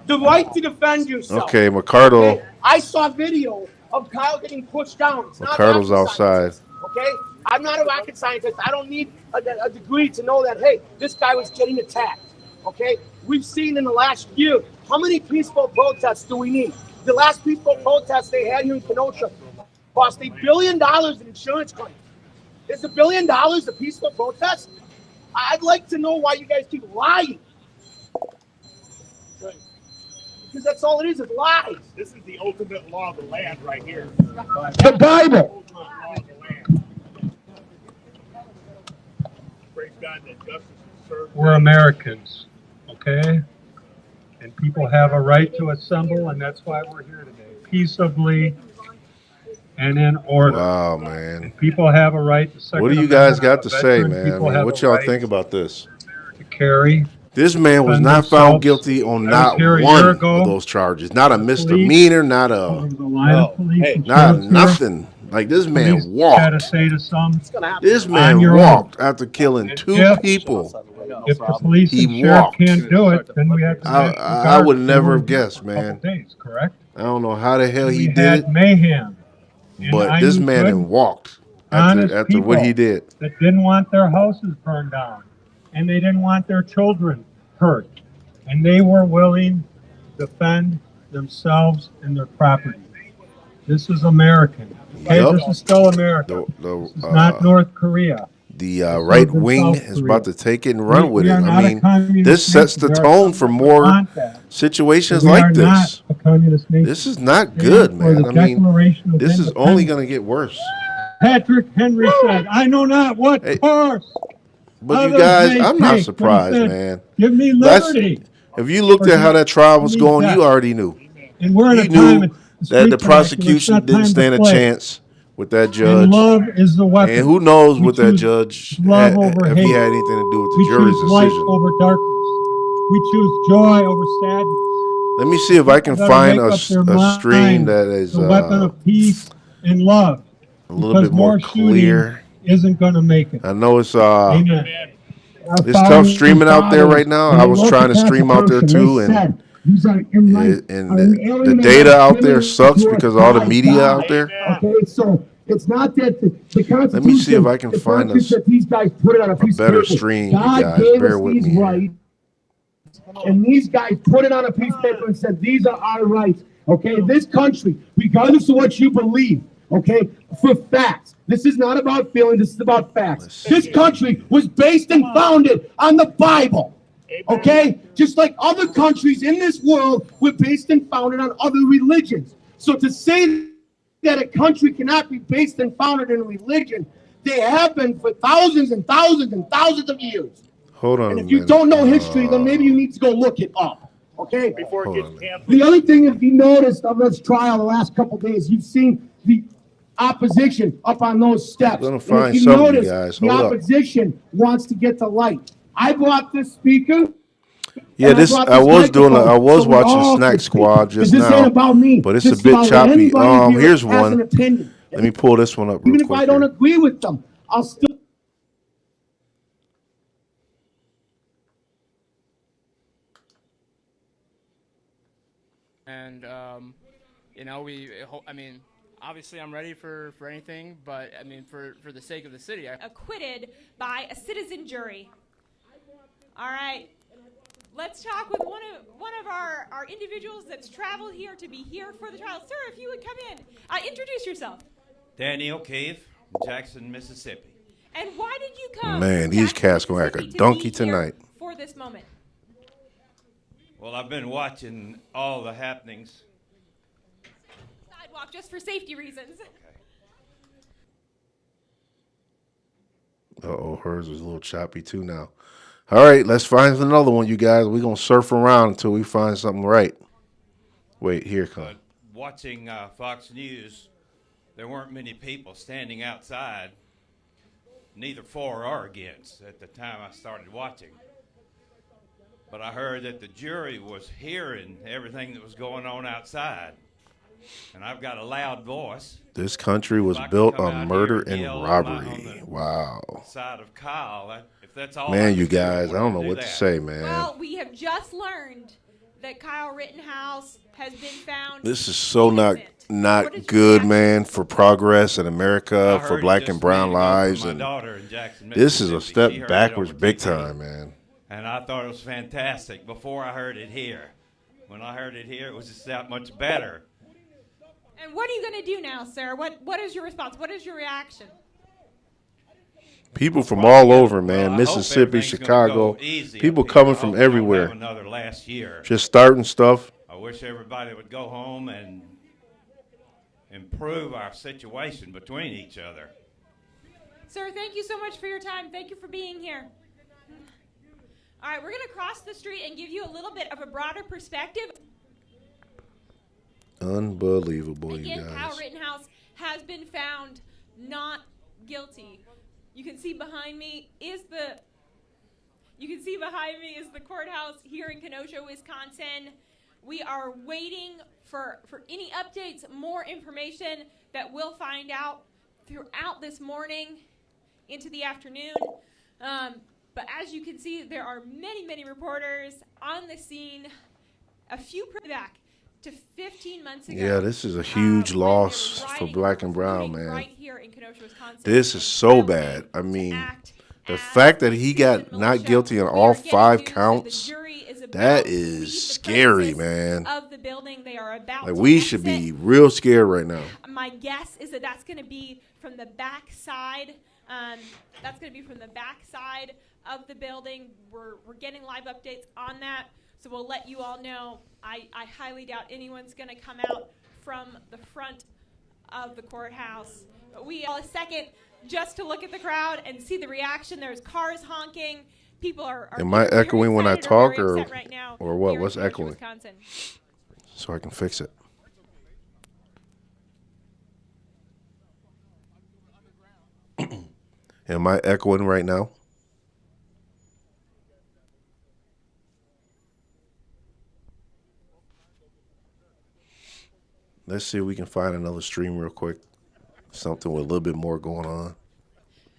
The right to defend yourself. Okay, McCardle. Okay? I saw video of Kyle getting pushed down. It's not McCardle's rocket outside. science. Okay? I'm not a rocket scientist. I don't need a degree to know that, hey, this guy was getting attacked. Okay? We've seen in the last year, how many peaceful protests do we need? The last peaceful protest they had here in Kenosha cost $1 billion in insurance claims. Is $1 billion a peaceful protest? I'd like to know why you guys keep lying. Because that's all it is lies. This is the ultimate law of the land right here. The Bible. Praise God that justice is served. We're Americans, okay? And people have a right to assemble, and that's why we're here today, peaceably and in order. Wow, man. And people have a right to Second What do you Amendment guys got of to the say, veteran. man? I People mean, have what a y'all right think about this? to carry. This man was defend not found themselves. guilty on I not was here a one year of ago. those charges. Not a Police misdemeanor, not over a, the line of police and not sheriff's here. nothing. Like this man Police had to walked. say to some, This On man your walked after killing And 2 if- people. if the police He and sheriff walked. can't do it, then we have to National I would Guard never for have guessed, a couple man. days, correct? I don't know how the hell he We did had it, mayhem. And but I this knew man good, then walked honest after what he people did. that didn't want their houses burned down, and they didn't want their children hurt, and they were willing to defend themselves and their property. This is American. Okay, Yup. this is still America. This is not North Korea. The right wing South is Korea. about to take it and run We with it. are I not a mean, communist this sets the nation. There are tone some for that more want that. situations We are like not this. a communist nation. This is not Stand good, for man. the I mean, Declaration of this is only Independence. going to get worse. Patrick Henry said, "I know not what Hey, course." But you others guys, may I'm not take, but he surprised, said, man. Give me That's- liberty. If you looked Or at how that trial was give me going, death. you already knew. And we're in You a time knew of that the street prosecution correction. It's didn't not stand a time to play. chance with that And judge. love is the weapon. And who knows We what that choose judge love had, over if hate. he had anything to do with the We jury's choose light decision. over darkness. We choose joy over sadness. Let me see if I can People gotta find make a, up their a stream mind. that is The weapon of peace and love. a little Because bit more shooting clear. isn't going to make it. I know it's Amen. it's tough streaming out there right now. I was trying to stream out there too, and the data out there sucks because of all the media out there. Okay, so it's not that the Constitution. Let me see if I can it's find not just that these guys put it on a piece of better paper. stream, you God guys. gave Bear us with these me here. rights, and these guys put it on a piece of paper and said these are our rights. Okay, this country, regardless of what you believe, okay, for facts. This is not about feelings. This is about facts. This country was based and founded on the Bible. Okay? Just like other countries in this world were based and founded on other religions. So to say that a country cannot be based and founded in a religion, they have been for thousands and thousands and thousands of years. Hold on And a if you minute. don't know history, then maybe you need to go look it up. Okay? Before it Hold gets on. canceled. The other thing, if you noticed of this trial the last couple days, you've seen the opposition up on those steps. I'm gonna And if find you something, you notice, guys. the Hold up. opposition wants to get the light. I brought this speaker. Yeah, and this brought I this was doing. microphone I was so we watching all Snack could speak. Squad 'Cause just this ain't now, about me. but it's a This is bit about choppy. anybody here Here's that has an one. opinion. Let me pull this one up real Even if quick. I don't here. agree with them, I'll still. And I mean, obviously I'm ready for anything, but I mean, for the sake of the city, acquitted by a citizen jury. All right, let's talk with one of our individuals that's traveled here to be here for the trial. Sir, if you would come in, introduce yourself. Daniel Cave, Jackson, Mississippi. And why did you come? Man, to these Jackson, cats gonna act a Mississippi to donkey be here tonight. for this moment? Well, I've been watching all the happenings. Sidewalk just for safety reasons. Uh-oh, hers was a little choppy too now. All right, let's find another one, you guys. We're going to surf around until we find something right. Wait, here it comes. Watching Fox News, there weren't many people standing outside, neither for or against, at the time I started watching. but I heard that the jury was hearing everything that was going on outside. And I've got a loud voice. This country was built on murder and robbery. Wow. Side of Kyle, if that's all Man, you guys, I don't know what to say, man. Well, we have just learned that Kyle Rittenhouse has been found. This is so not good, man, for progress in America, for black and brown lives, and this is a step backwards big time, man. And I thought it was fantastic before I heard it here. When I heard it here, it was just that much better. And what are you going to do now, sir? What is your response? What is your reaction? People from all over, man, Mississippi, Chicago, people coming from everywhere, just starting stuff. I wish everybody would go home and improve our situation between each other. Sir, thank you so much for your time. Thank you for being here. All right, we're going to cross the street and give you a little bit of a broader perspective. Unbelievable, you Again, guys. Kyle Rittenhouse has been found not guilty. You can see behind me is the courthouse here in Kenosha, Wisconsin. We are waiting for any updates, more information that we'll find out throughout this morning into the afternoon. But as you can see, there are many reporters on the scene. A few back to 15 months ago. Yeah, this is a huge loss for black and brown, man. Right here in Kenosha, Wisconsin. This is so bad. I mean, the fact that he got not guilty on all 5 counts, that is scary, man. Of the building they are about Like, to we exit. should be real scared right now. My guess is that that's going to be from the back side. That's going to be from the back side of the building. We're getting live updates on that. So we'll let you all know. I highly doubt anyone's going to come out from the front of the courthouse. But we have a second just to look at the crowd and see the reaction. There's cars honking. People are Am I very echoing when I excited talk, very or upset right now what? here in What's Kenosha, echoing? Wisconsin. So I can fix it. Am I echoing right now? Let's see if we can find another stream real quick. Something with a little bit more going on.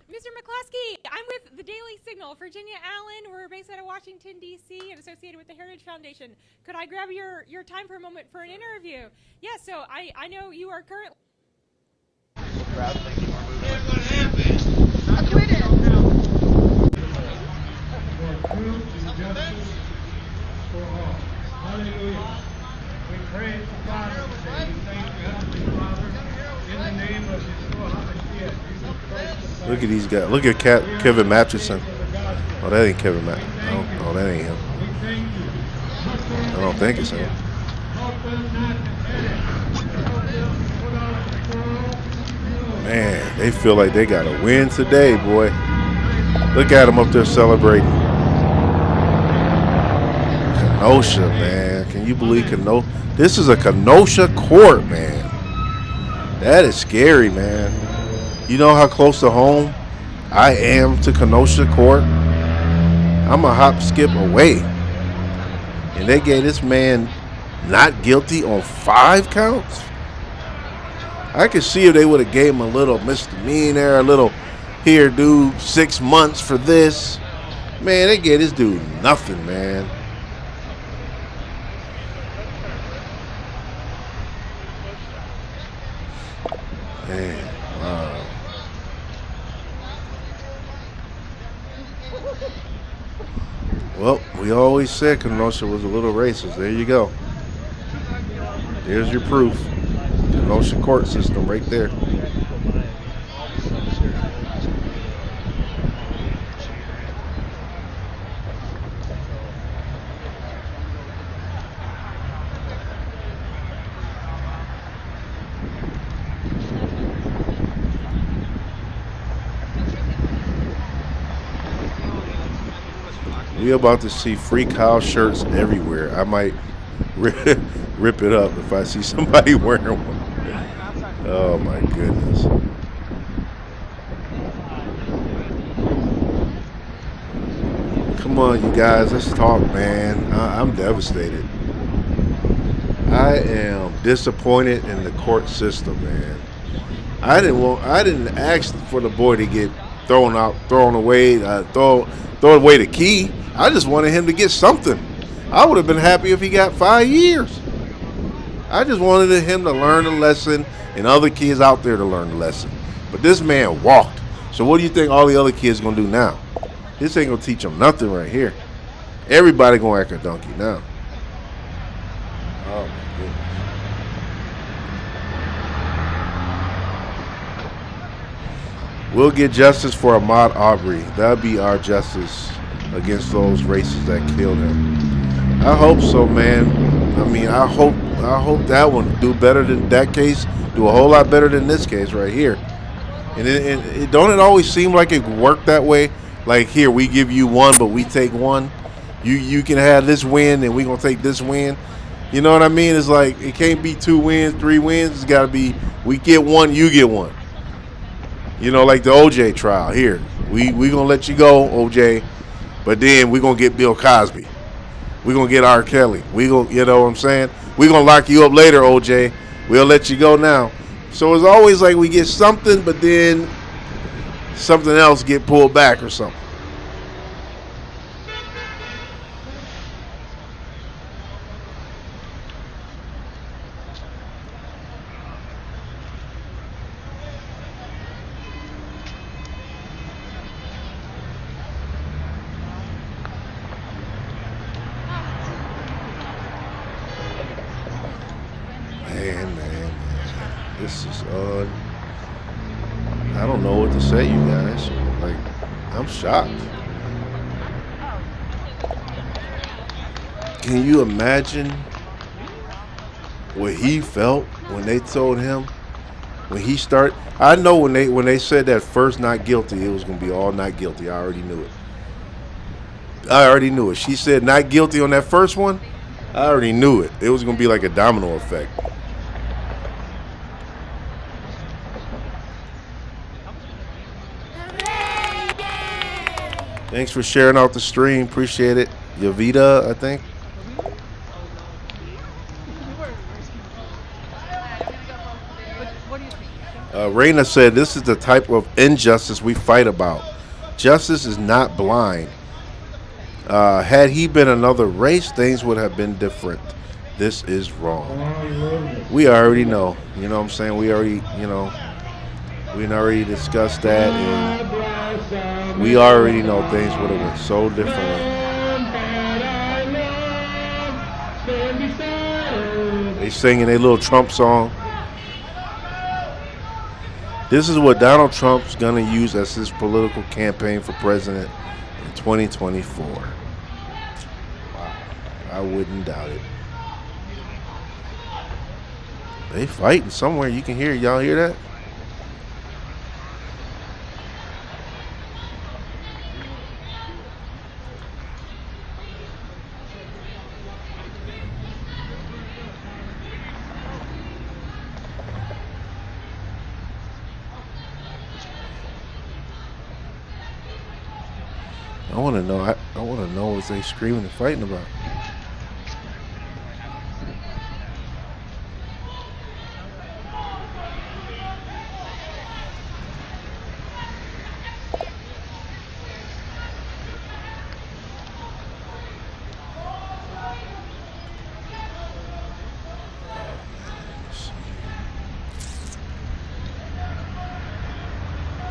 Mr. McCluskey, I'm with the Daily Signal. Virginia Allen, we're based out of Washington, D.C. and associated with the Heritage Foundation. Could I grab your time for a moment for an interview? Yeah, so I know you are currently... Hallelujah. We praise the Father today. We thank you, Heavenly Father, in the name of Yeshua HaMashiach. Look at these guys. Look at Kevin Matheson. Oh, that ain't Kevin Matheson. Oh, that ain't him. I don't think it's him. Man, they feel like they got to win today, boy. Look at them up there celebrating. Kenosha, man. Can you believe Kenosha? This is a Kenosha court, man. That is scary, man. You know how close to home I am to Kenosha court? I'm a hop, skip away. And they gave this man not guilty on 5 counts? I could see if they would have gave him a little misdemeanor, a little, here, dude, 6 months for this. Man, they gave this dude nothing, man. Man, wow. Well, we always said Kenosha was a little racist. There you go. There's your proof. Kenosha court system right there. We about to see free Kyle shirts everywhere. I might rip it up if I see somebody wearing one. Oh my goodness. Come come on, you guys, let's talk, man. I'm devastated. I am disappointed in the court system, man. I didn't ask for the boy to get thrown away, throw away the key. I just wanted him to get something. I would have been happy if he got 5 years. I just wanted him to learn a lesson and other kids out there to learn the lesson. But this man walked. So what do you think all the other kids gonna do now? This ain't gonna teach them nothing right here. Everybody gonna act a donkey now. Oh my goodness. We'll get justice for Ahmaud Arbery. That'll be our justice against those racists that killed him. I hope so, man. I mean, I hope that one do better than that case. Do a whole lot better than this case right here. And don't it always seem like it worked that way? Like here, we give you one, but we take one. You can have this win, and we gonna take this win. You know what I mean? It's like it can't be 2 wins, 3 wins. It's got to be we get one, you get one. You know, like the OJ trial. Here, we gonna let you go, OJ, but then we gonna get Bill Cosby. We gonna get R. Kelly. We gonna, you know what I'm saying? We gonna lock you up later, OJ. We'll let you go now. So it's always like we get something, but then something else get pulled back or something. Man. This is I don't know what to say, you guys. Like, I'm shocked. Can you imagine what he felt when they told him when he started? I know when they said that first not guilty, it was gonna be all not guilty. I already knew it. She said not guilty on that first one. I already knew it. It was gonna be like a domino effect. Thanks for sharing out the stream. Appreciate it. Yavita, I think. Raina said, this is the type of injustice we fight about. Justice is not blind. Had he been another race, things would have been different. This is wrong. We already know. You know what I'm saying? We already discussed that. And we already know things would have went so differently. They singing a little Trump song. This is what Donald Trump's going to use as his political campaign for president in 2024. Wow. I wouldn't doubt it. They fighting somewhere. You can hear it. Y'all hear that? I want to know. I want to know what they screaming and fighting about.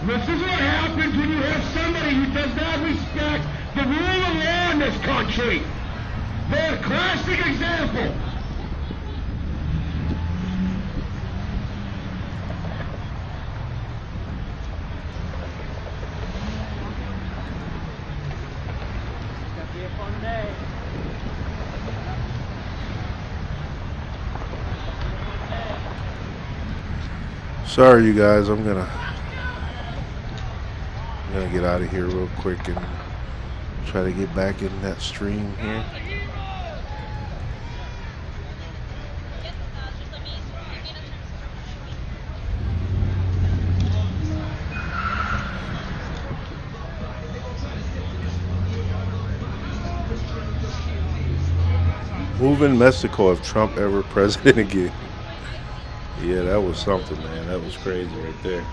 This is what happens when you have somebody who does not respect the rule of law in this country. They're a classic example. Sorry, you guys. I'm gonna get out of here real quick and try to get back in that stream here. Move in Mexico if Trump ever president again. Yeah, that was something, man. That was crazy right there.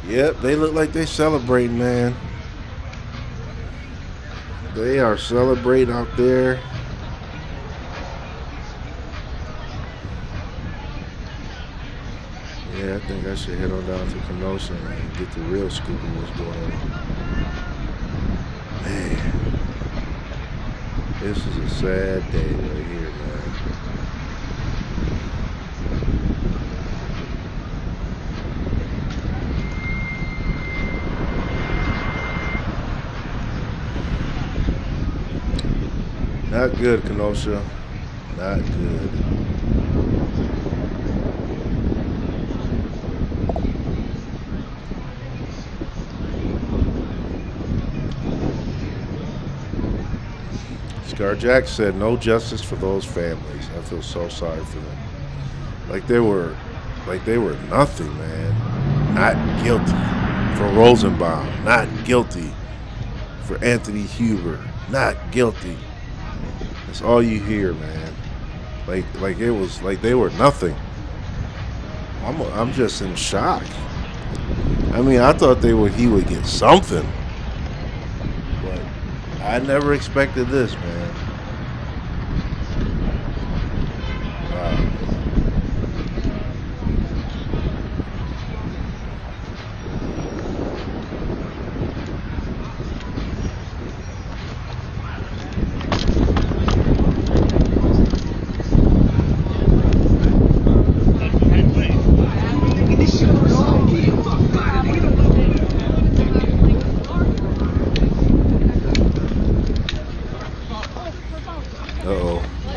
Yep, they look like they celebrating, man. They are celebrating out there. Yeah, I think I should head on down to Kenosha and get the real scoop of what's going on. Man, this is a sad day right here, man. Not good, Kenosha. Not good. Scar Jack said, "No justice for those families. I feel so sorry for them. Like they were nothing, man. Not guilty for Rosenbaum. Not guilty for Anthony Huber. Not guilty." That's all you hear, man. Like it was like they were nothing. I'm just in shock. I mean, I thought he would get something, but I never expected this, man.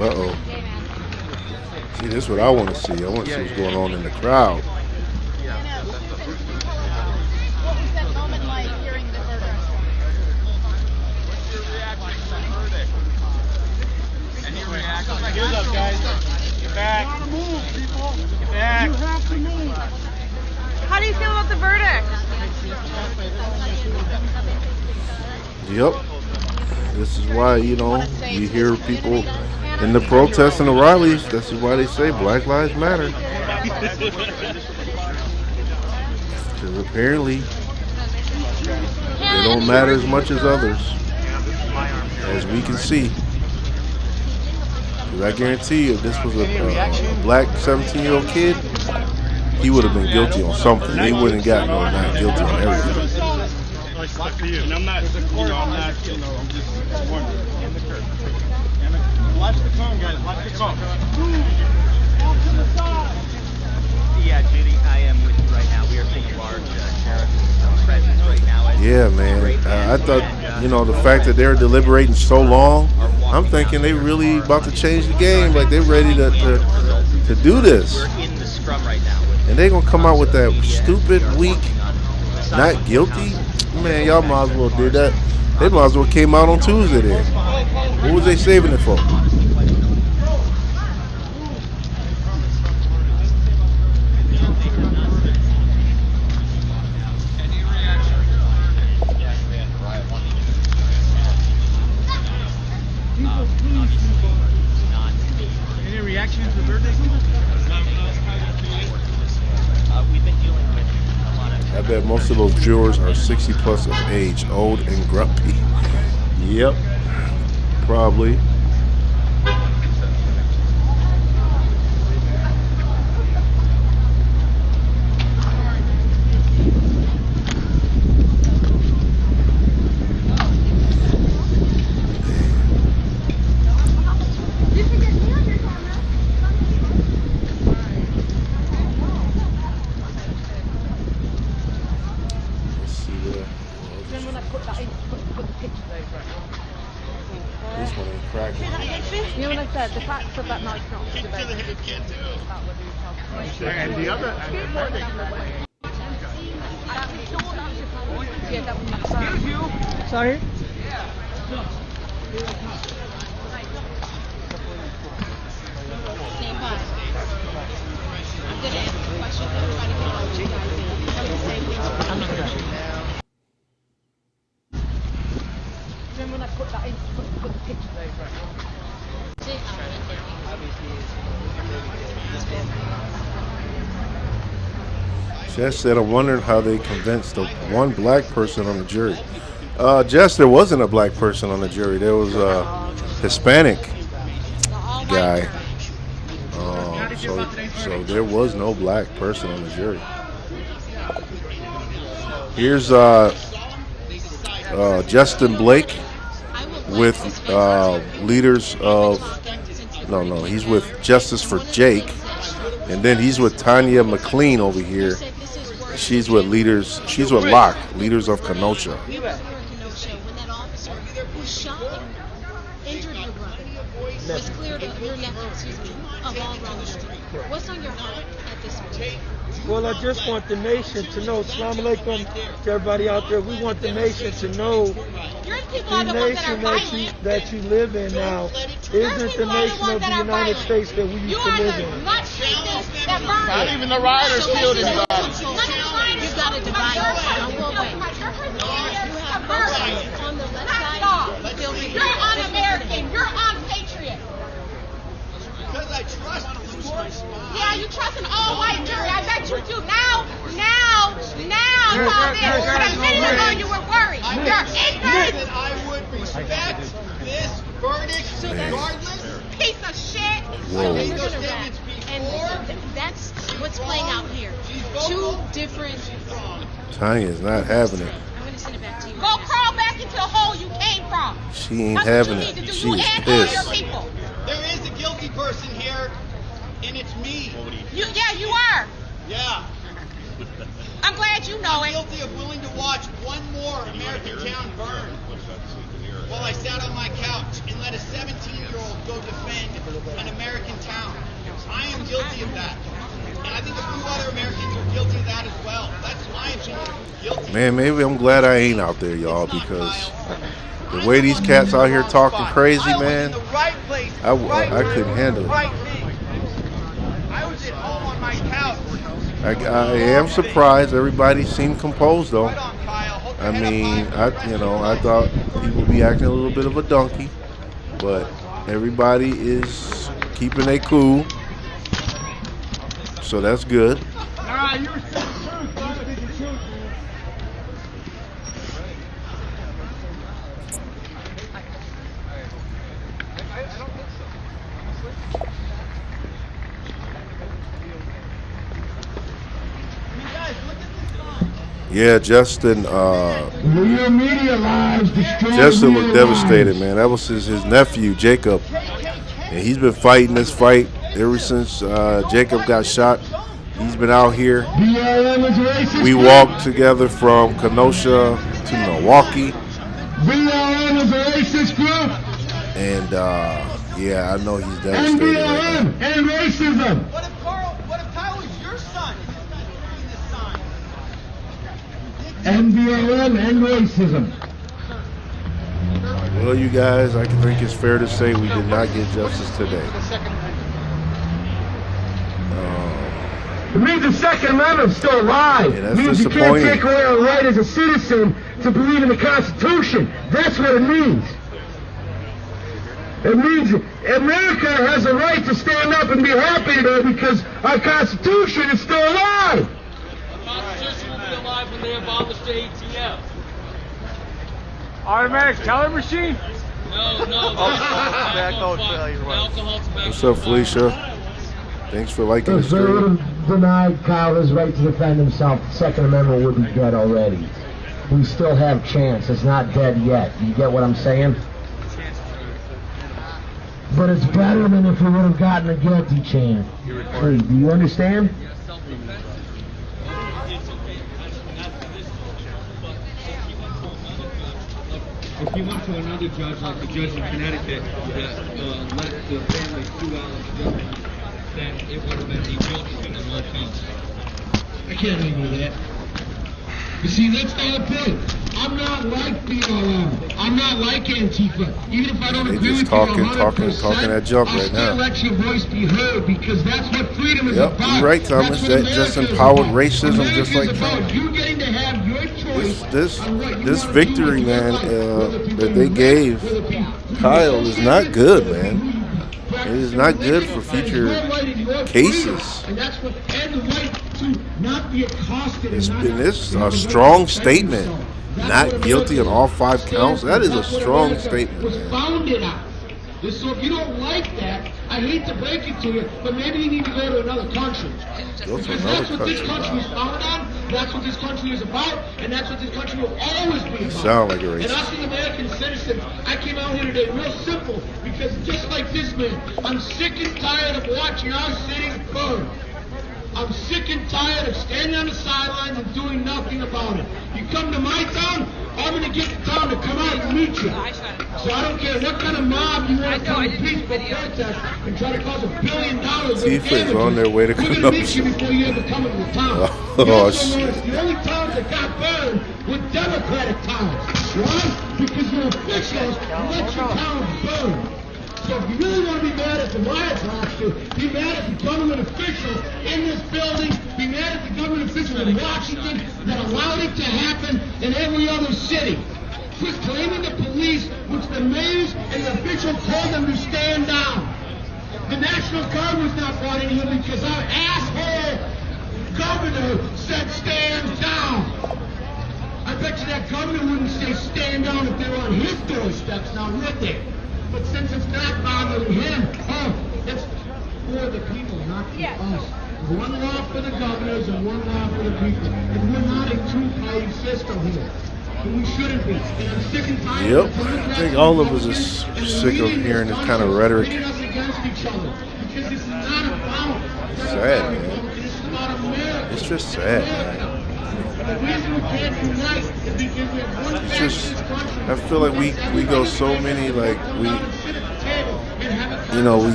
Wow. See, this is what I want to see. I want to see what's going on in the crowd. What was that moment like hearing the verdict? What's your reaction to the verdict? Any reaction? Get up, guys. Get back. You gotta move, people. Get back. You have to move. How do you feel about the verdict? Yep. This is why, you you hear people in the protests and the rallies. This is why they say Black Lives Matter. Because apparently they don't matter as much as others, as we can see. Because I guarantee you, if this was a black 17-year-old kid, he would have been guilty on something. They wouldn't have gotten no not guilty on everything. And I'm not, I'm just wondering. Watch the cone, guys. Watch the cone. Yeah, Judy, I am with you right now. We are seeing a large sheriff's presence right now. Yeah, man. I thought, the fact that they're deliberating so long, I'm thinking they really about to change the game. Like they're ready to do this. We're in the scrum right now. And they're gonna come out with that stupid, weak, not guilty. Man, y'all might as well did that. They might as well came out on Tuesday then. What was they saving it for? Any reaction to the verdict? We've been dealing with a lot of. I bet most of those jurors are 60 plus of age, old and grumpy. Yep, probably. This one ain't cracking. You know what I said? The facts of that night's not Kick to the head, can't do. And the other, Sorry? I'm going to answer questions and try to get all you guys in. then when I put that in, put the picture there. Jess said, I'm wondering how they convinced the one black person on the jury. Jess, there wasn't a black person on the jury. There was a Hispanic guy. So there was no black person on the jury. Here's Justin Blake with leaders of, no, he's with Justice for Jake. And then he's with Tanya McLean over here. She's with Locke, leaders of Kenosha. When that officer who shot and injured your brother was cleared of your nephew, of all wrongdoing. What's on your heart at this moment? Well, I just want the nation to know, Assalamu alaikum to everybody out there, we want the nation to know the nation that you live in now isn't the nation of the United States that we used to live in. Not even the rioters killed anybody. You got to divide us. Don't go away. You have both sides. On the left side, You're un-American. You're un-patriot. Because I trust you. Yeah, you trust an all-white jury. I bet you do. Now, but a minute ago you were worried. You're ignorant. I would respect this verdict regardless. Piece of shit. And that's what's playing out here. Two different. Tanya's not having it. I'm going to send it back to you. Go crawl back into the hole you came from. She ain't having it. She is pissed. There is a guilty person here, and it's me. You are. Yeah. I'm glad you know it. I'm guilty of willing to watch one more American town burn while I sat on my couch and let a 17-year-old go defend an American town. I am guilty of that. And I think a few other Americans are guilty of that as well. That's my opinion. Guilty. Man, maybe I'm glad I ain't out there, y'all, because the way these cats out here talking crazy, man, I couldn't handle it. I was at home on my couch. I am surprised. Everybody seemed composed, though. I mean, I thought he would be acting a little bit of a donkey, but everybody is keeping their cool, so that's good. Yeah, Justin looked devastated, man. That was his nephew, Jacob. And he's been fighting this fight ever since Jacob got shot. He's been out here. We walked together from Kenosha to Milwaukee. And, yeah, I know he's devastated right now. And racism. What if Kyle was your son? NBLM and racism. Well, you guys, I think it's fair to say we did not get justice today. It means the Second Amendment's still alive. Yeah, it means you can't take away our right as a citizen to believe in the Constitution. That's what it means. It means America has a right to stand up and be happy today because our Constitution is still alive. The Constitution will be alive when they abolish the ATF. Automatic teller machine? No. What's up, Felicia? Thanks for liking the stream. Denied Kyle his right to defend himself. The Second Amendment would be dead already. We still have chance. It's not dead yet. You get what I'm saying? But it's better than if we would have gotten a guilty chance. Do you understand? If you went to another judge, like the judge in Connecticut, that let the family sue out of the judgment, then it would have been a guilty in one piece. I can't argue that. You see, that's the whole point. I'm not like BLM. I'm not like Antifa. Even if I don't agree with you 100%, talking that jump I'll right still now. let your voice be heard because that's what freedom is about. You're right, Thomas. That just empowered racism just like Trump. You getting to have your choice. this victory, man, that they gave Kyle is not good, man. It is not good for future cases. It's a strong statement. Not guilty on all 5 counts. That is a strong statement, man. So if you don't like that, I hate to break it to you, but maybe you need to go to another country. Because that's what this country is founded on, that's what this country is about, and that's what this country will always be about. You sound like a racist. And us as American citizens, I came out here today real simple, because just like this man, I'm sick and tired of watching our cities burn. I'm sick and tired of standing on the sidelines and doing nothing about it. You come to my town, I'm going to get the town to come out and meet you. So I don't care what kind of mob you want to come to peaceful protest and try to cause $1 billion of Tifa is on their way to We're going to meet you before you ever come into the town. Oh, shit. The only towns that got burned were Democratic towns. Why? Because your officials let your town burn. So if you really want to be mad at the riots last year, be mad at the government officials in this building, be mad at the government officials in Washington that allowed it to happen in every other city. Quit claiming the police, which the mayors and the officials told them to stand down. The National Guard was not brought in here because our asshole governor said stand down. I bet you that governor wouldn't say stand down if they were on his doorsteps now, would they? But since it's not bothering him, it's for the people, not for us. One law for the governors and one law for the people. And we're not a two-party system here. And we shouldn't be. And I'm sick and tired Yep, I think all of us is sick of hearing this kind of rhetoric. us against each other. Because this is not about Sad, man. This is about America. It's just sad, man. The reason we can't unite is because we have one It's just, I feel like we go so many, like, we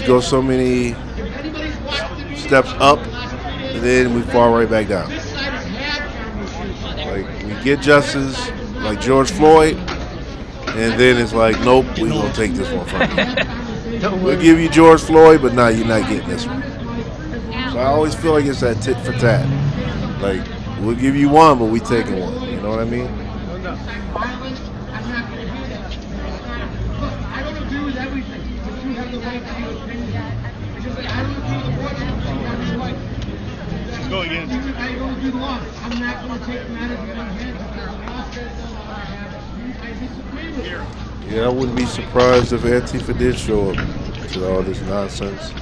go so many steps up, and then we fall right back down. Like, we get justice, like George Floyd, and then it's like, nope, we're going to take this one from you. We'll give you George Floyd, but nah, you're not getting this one. So I always feel like it's that tit for tat. Like, we'll give you one, but we taking one. You know what I mean? I don't agree with everything, but you have the right to your opinion. Because I don't agree with abortion, but you have the right. Let's go again. I don't agree with law. I'm not going to take matters in my hands because the law says I disagree with you. Yeah, I wouldn't be surprised if Antifa did show up to all this nonsense.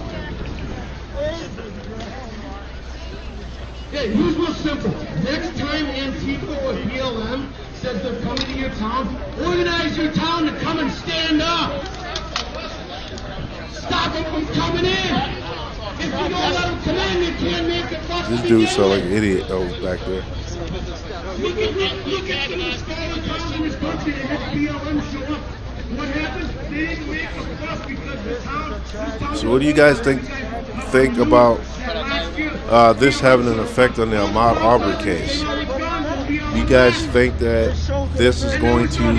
Okay, here's real simple. Next time Antifa or BLM says they're coming to your town, organize your town to come and stand up. Stop them from coming in. If you don't let them come in, you can't make it fucking This dude sound like an idiot that was back there. Look at some of the smaller towns in this country that had BLM show up. What happened? They didn't make a fuss because the town. So what do you guys think about this having an effect on the Ahmaud Arbery case? You guys think that this is going to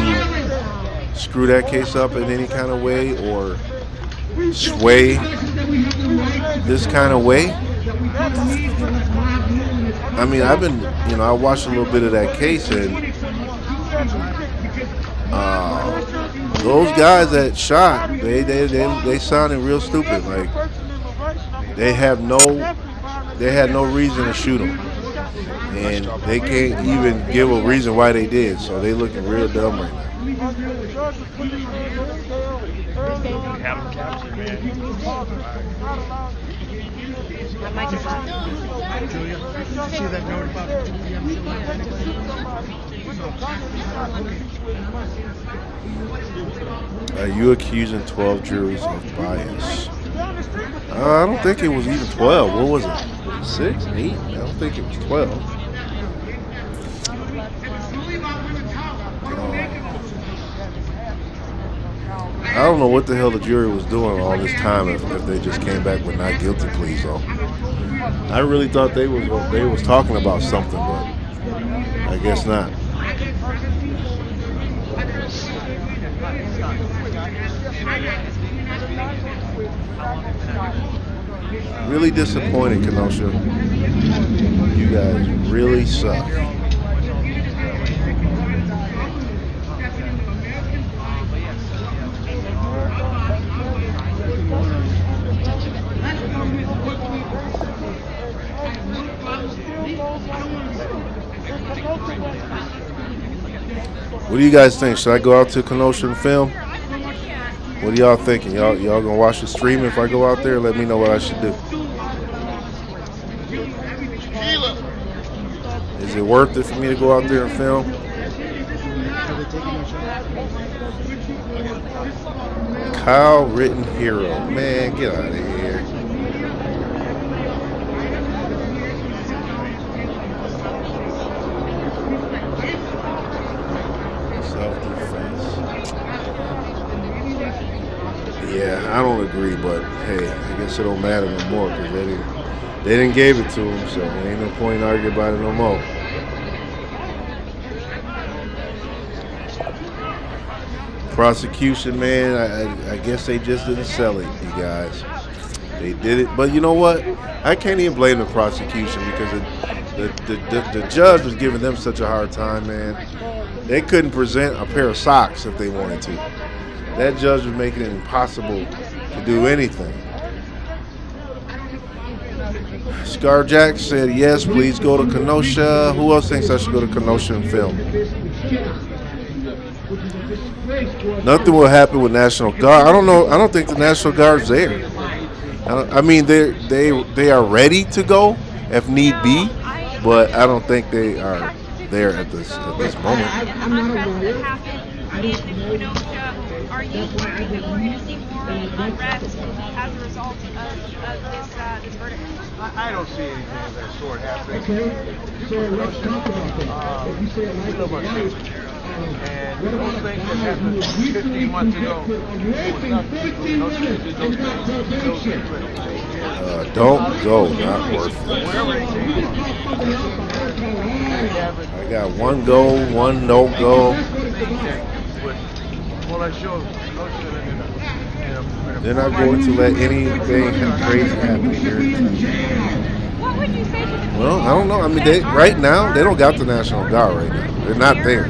screw that case up in any kind of way or sway this kind of way? I mean, I watched a little bit of that case, and those guys that shot, they sounded real stupid. Like they had no reason to shoot them, and they can't even give a reason why they did. So they looking real dumb right now. Have them captured, man. Julia, see that note about You accusing 12 juries of bias? I don't think it was even 12. What was it? Was it 6, 8? I don't think it was 12. I don't know what the hell the jury was doing all this time if they just came back with not guilty pleas. So I really thought they was talking about something, but I guess not. Really disappointed, Kenosha. You guys really suck. What do you guys think? Should I go out to Kenosha and film? What are y'all thinking? Y'all gonna watch the stream if I go out there? Let me know what I should do. Is it worth it for me to go out there and film? Kyle Rittenhouse. Man, get out of here. Self-defense. Yeah, I don't agree, but hey, I guess it don't matter no more because they didn't give it to him, so there ain't no point in arguing about it no more. Prosecution, man, I guess they just didn't sell it, you guys. They did it, but you know what? I can't even blame the prosecution because the judge was giving them such a hard time, man. They couldn't present a pair of socks if they wanted to. That judge was making it impossible to do anything. Scarjack said, yes, please go to Kenosha. Who else thinks I should go to Kenosha and film? Nothing will happen with National Guard. I don't know. I don't think the National Guard's there. I mean, they are ready to go if need be, but I don't think they are there at this moment. Are you worried that we're going to see more unrest as a result of this verdict? I don't see anything of that sort happening. Okay, so let's talk about that. If you say it like that, and those things that happened 15 months ago, it was nothing. Those kids did those things. Don't go, not worth it. Wherever it came from. I got one go, one no go. Well, I showed They're not going to let anything crazy happen here. What would you say to the Well, I don't know. I mean, right now, they don't got the National Guard right now. They're not there.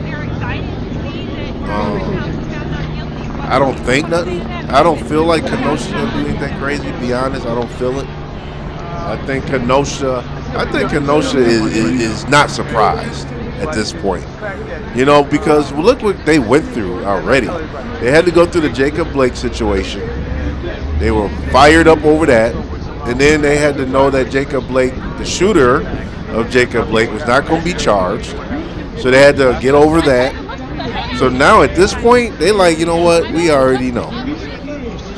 I don't think nothing. I don't feel like Kenosha's going to do anything crazy, to be honest. I don't feel it. I think Kenosha is not surprised at this point. You know, because look what they went through already. They had to go through the Jacob Blake situation. They were fired up over that. And then they had to know that Jacob Blake, the shooter of Jacob Blake, was not going to be charged. So they had to get over that. So now at this point, they like, you know what? We already know.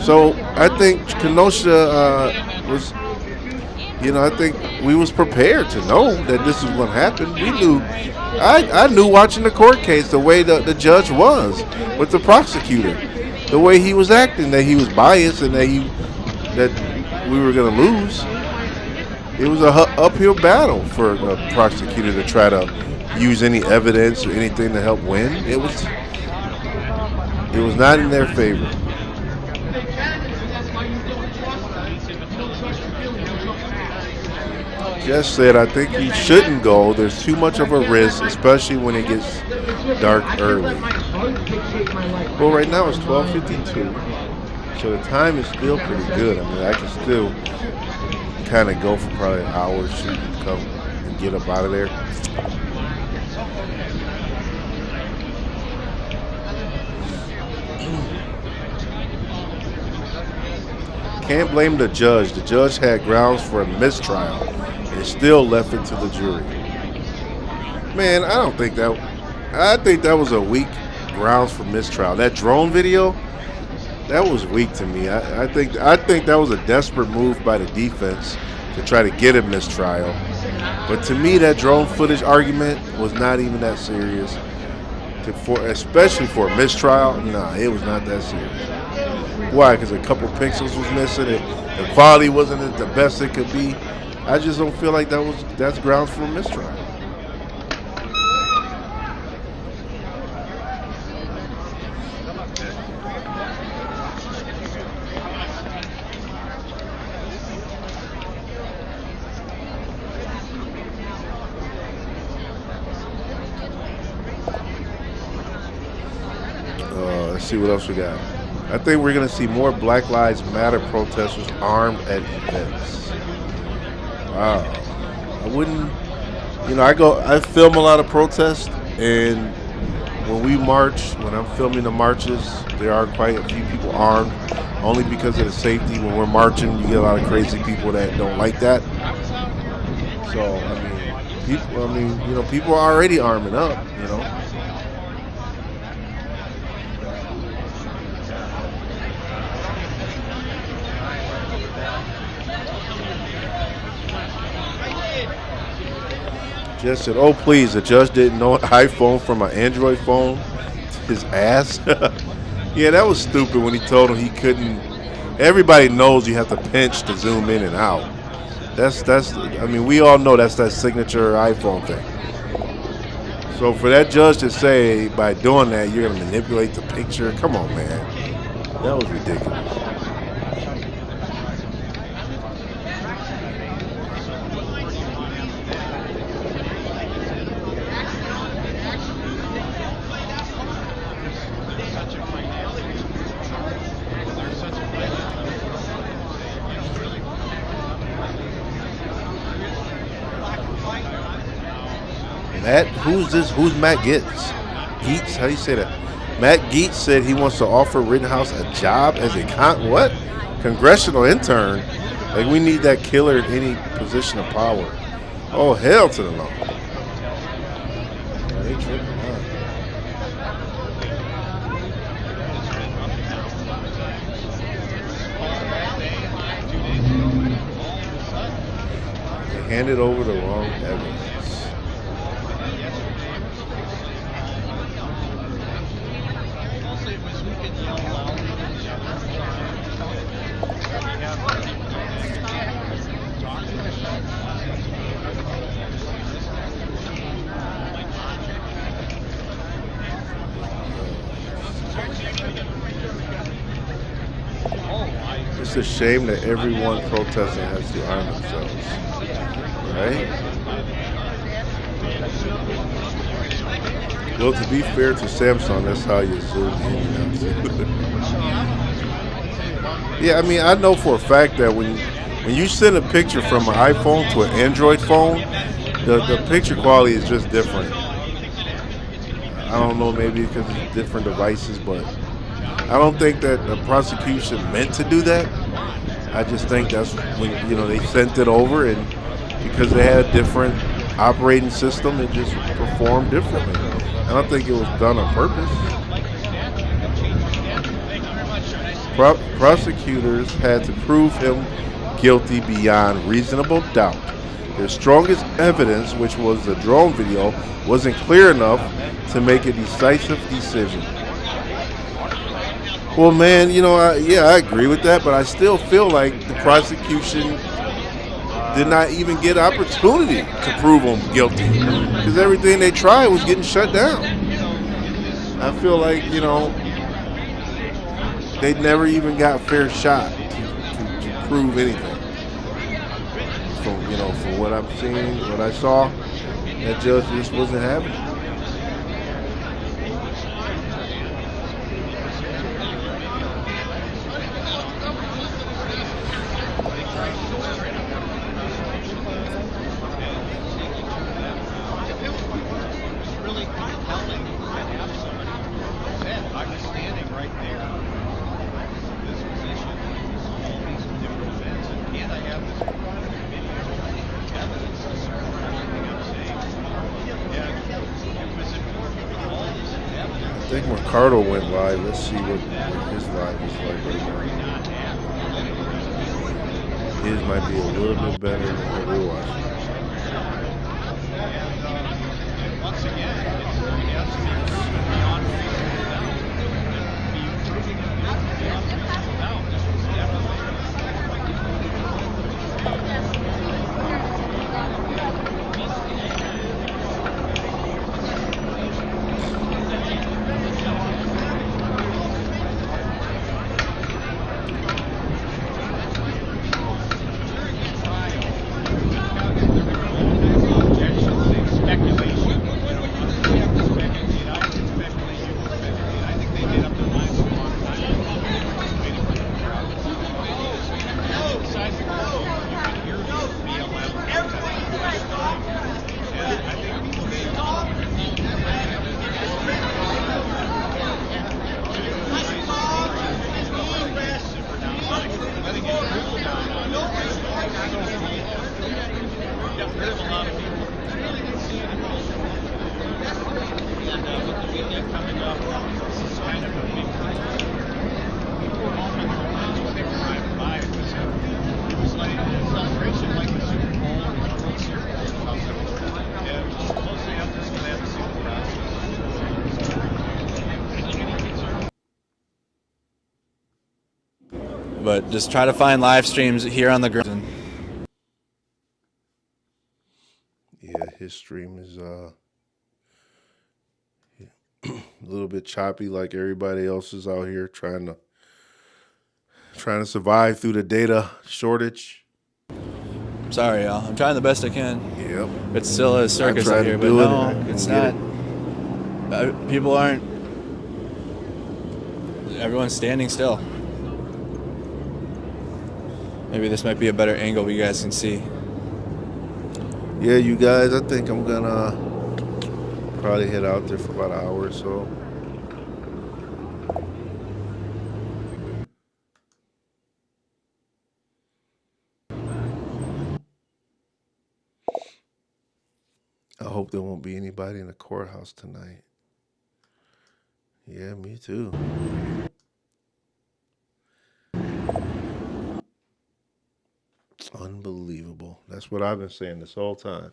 So I think Kenosha was, you know, I think we was prepared to know that this was going to happen. We knew. I knew watching the court case the way the judge was with the prosecutor, the way he was acting, that he was biased and that we were going to lose. It was a uphill battle for the prosecutor to try to use any evidence or anything to help win. It was not in their favor. Jess said, I think you shouldn't go. There's too much of a risk, especially when it gets dark early. Well, right now it's 12:52, so the time is still pretty good. I mean, I can still kind of go for probably an hour, shoot and come and get up out of there. Can't blame the judge. The judge had grounds for a mistrial and still left it to the jury. Man, I think that was a weak grounds for mistrial. That drone video, that was weak to me. I think that was a desperate move by the defense to try to get a mistrial. But to me, that drone footage argument was not even that serious. Especially for a mistrial, nah, it was not that serious. Why? Because a couple pixels was missing. The quality wasn't the best it could be. I just don't feel like that's grounds for a mistrial. Let's see what else we got. I think we're going to see more Black Lives Matter protesters armed at events. Wow. I wouldn't, I film a lot of protests, and when we march, when I'm filming the marches, there are quite a few people armed, only because of the safety. When we're marching, you get a lot of crazy people that don't like that. So, people are already arming up, Just said, oh, please, the judge didn't know an iPhone from an Android phone. His ass. Yeah, that was stupid when he told him he couldn't. Everybody knows you have to pinch to zoom in and out. We all know that's that signature iPhone thing. So for that judge to say by doing that you're going to manipulate the picture, come on, man. That was ridiculous. Who's Matt Gaetz? Geetz? How do you say that? Matt Gaetz said he wants to offer Rittenhouse a job as a congressional intern. Like, we need that killer in any position of power. Oh, hell to the no. Oh, they tripping out. They handed over the wrong evidence. It's a shame that everyone protesting has to arm themselves, right? Well, to be fair to Samsung, that's how you zoom in and out. Yeah, I know for a fact that when you send a picture from an iPhone to an Android phone, the picture quality is just different. I don't know, maybe because it's different devices, but I don't think that the prosecution meant to do that. I just think that's when, they sent it over, and because they had a different operating system, it just performed differently. I don't think it was done on purpose. Prosecutors had to prove him guilty beyond reasonable doubt. Their strongest evidence, which was the drone video, wasn't clear enough to make a decisive decision. Well, man, I agree with that, but I still feel like the prosecution did not even get opportunity to prove him guilty, because everything they tried was getting shut down. I feel like, they never even got a fair shot to prove anything. From what I'm seeing, what I saw, that judge just wasn't having it. I think Ricardo went live. Let's see what his live is like right now. His might be a little bit better than what we're watching. Once again, it has to be beyond But just try to find live streams here on the ground. Yeah, his stream is a little bit choppy, like everybody else is out here trying to survive through the data shortage. Sorry, y'all. I'm trying the best I can. Yep. It's still a circus out here, but no, it's not. People aren't. Everyone's standing still. Maybe this might be a better angle you guys can see. Yeah, you guys, I think I'm gonna probably head out there for about an hour or so. I hope there won't be anybody in the courthouse tonight. Yeah, me too. Unbelievable. That's what I've been saying this whole time.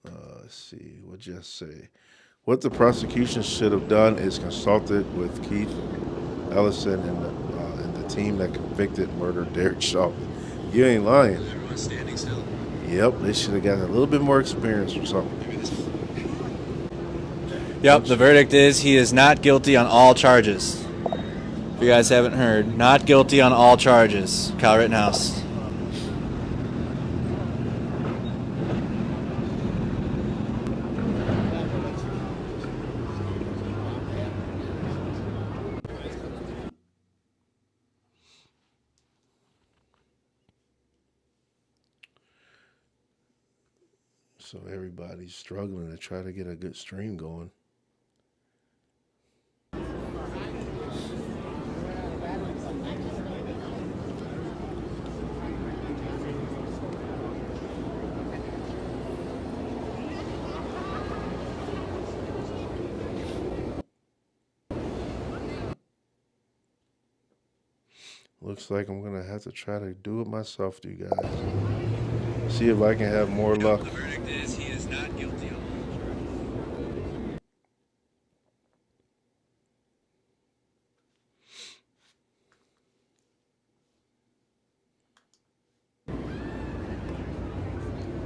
Let's see. What just say? What the prosecution should have done is consulted with Keith Ellison and the team that convicted murdered Derek Chauvin. You ain't lying. Everyone's standing still. Yep, they should have gotten a little bit more experience or something. Yep, the verdict is he is not guilty on all charges. If you guys haven't heard, not guilty on all charges. Kyle Rittenhouse. So everybody's struggling to try to get a good stream going. Looks like I'm gonna have to try to do it myself, you guys. See if I can have more luck. The verdict is he is not guilty on all charges.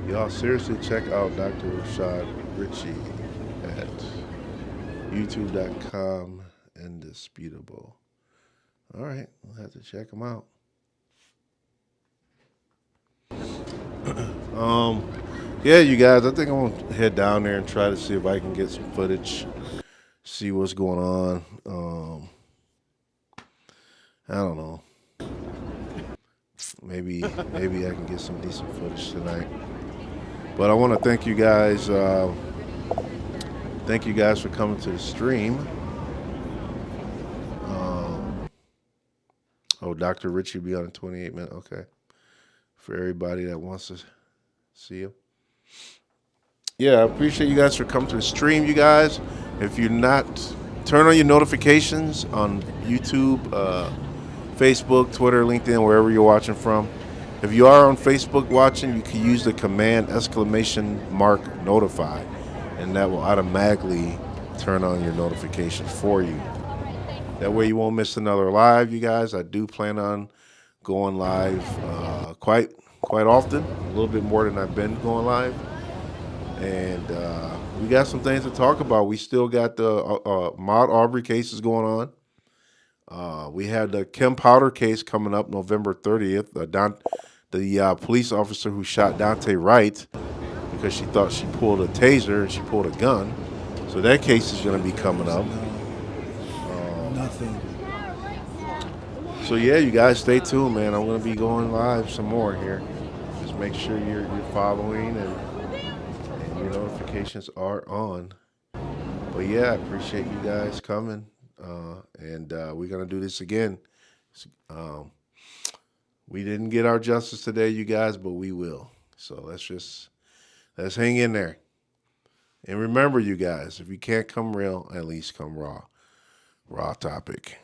Y'all seriously check out Dr. Rashad Ritchie at youtube.com indisputable. All right, we'll have to check him out. Yeah, you guys, I think I'm gonna head down there and try to see if I can get some footage, see what's going on. I don't know. Maybe I can get some decent footage tonight. But I want to thank you guys. Thank you guys for coming to the stream. Dr. Ritchie will be on in 28 minutes. Okay. For everybody that wants to see him. Yeah, I appreciate you guys for coming to the stream, you guys. If you're not, turn on your notifications on YouTube, Facebook, Twitter, LinkedIn, wherever you're watching from. If you are on Facebook watching, you can use the command !notify, and that will automatically turn on your notifications for you. That way you won't miss another live, you guys. I do plan on going live quite often, a little bit more than I've been going live. And we got some things to talk about. We still got the Ahmaud Arbery cases going on. We have the Kim Powder case coming up November 30th. The police officer who shot Dante Wright because she thought she pulled a taser and she pulled a gun. So that case is going to be coming up. Nothing. So yeah, you guys stay tuned, man. I'm going to be going live some more here. Just make sure you're following and your notifications are on. But yeah, I appreciate you guys coming. And we're going to do this again. We didn't get our justice today, you guys, but we will. So let's hang in there. And remember, you guys, if you can't come real, at least come raw. Raw topic.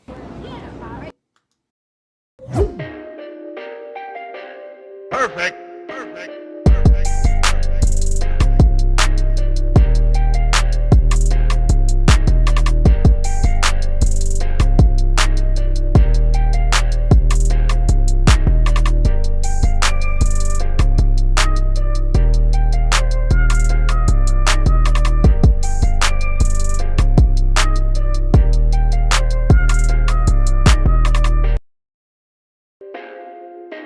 Perfect.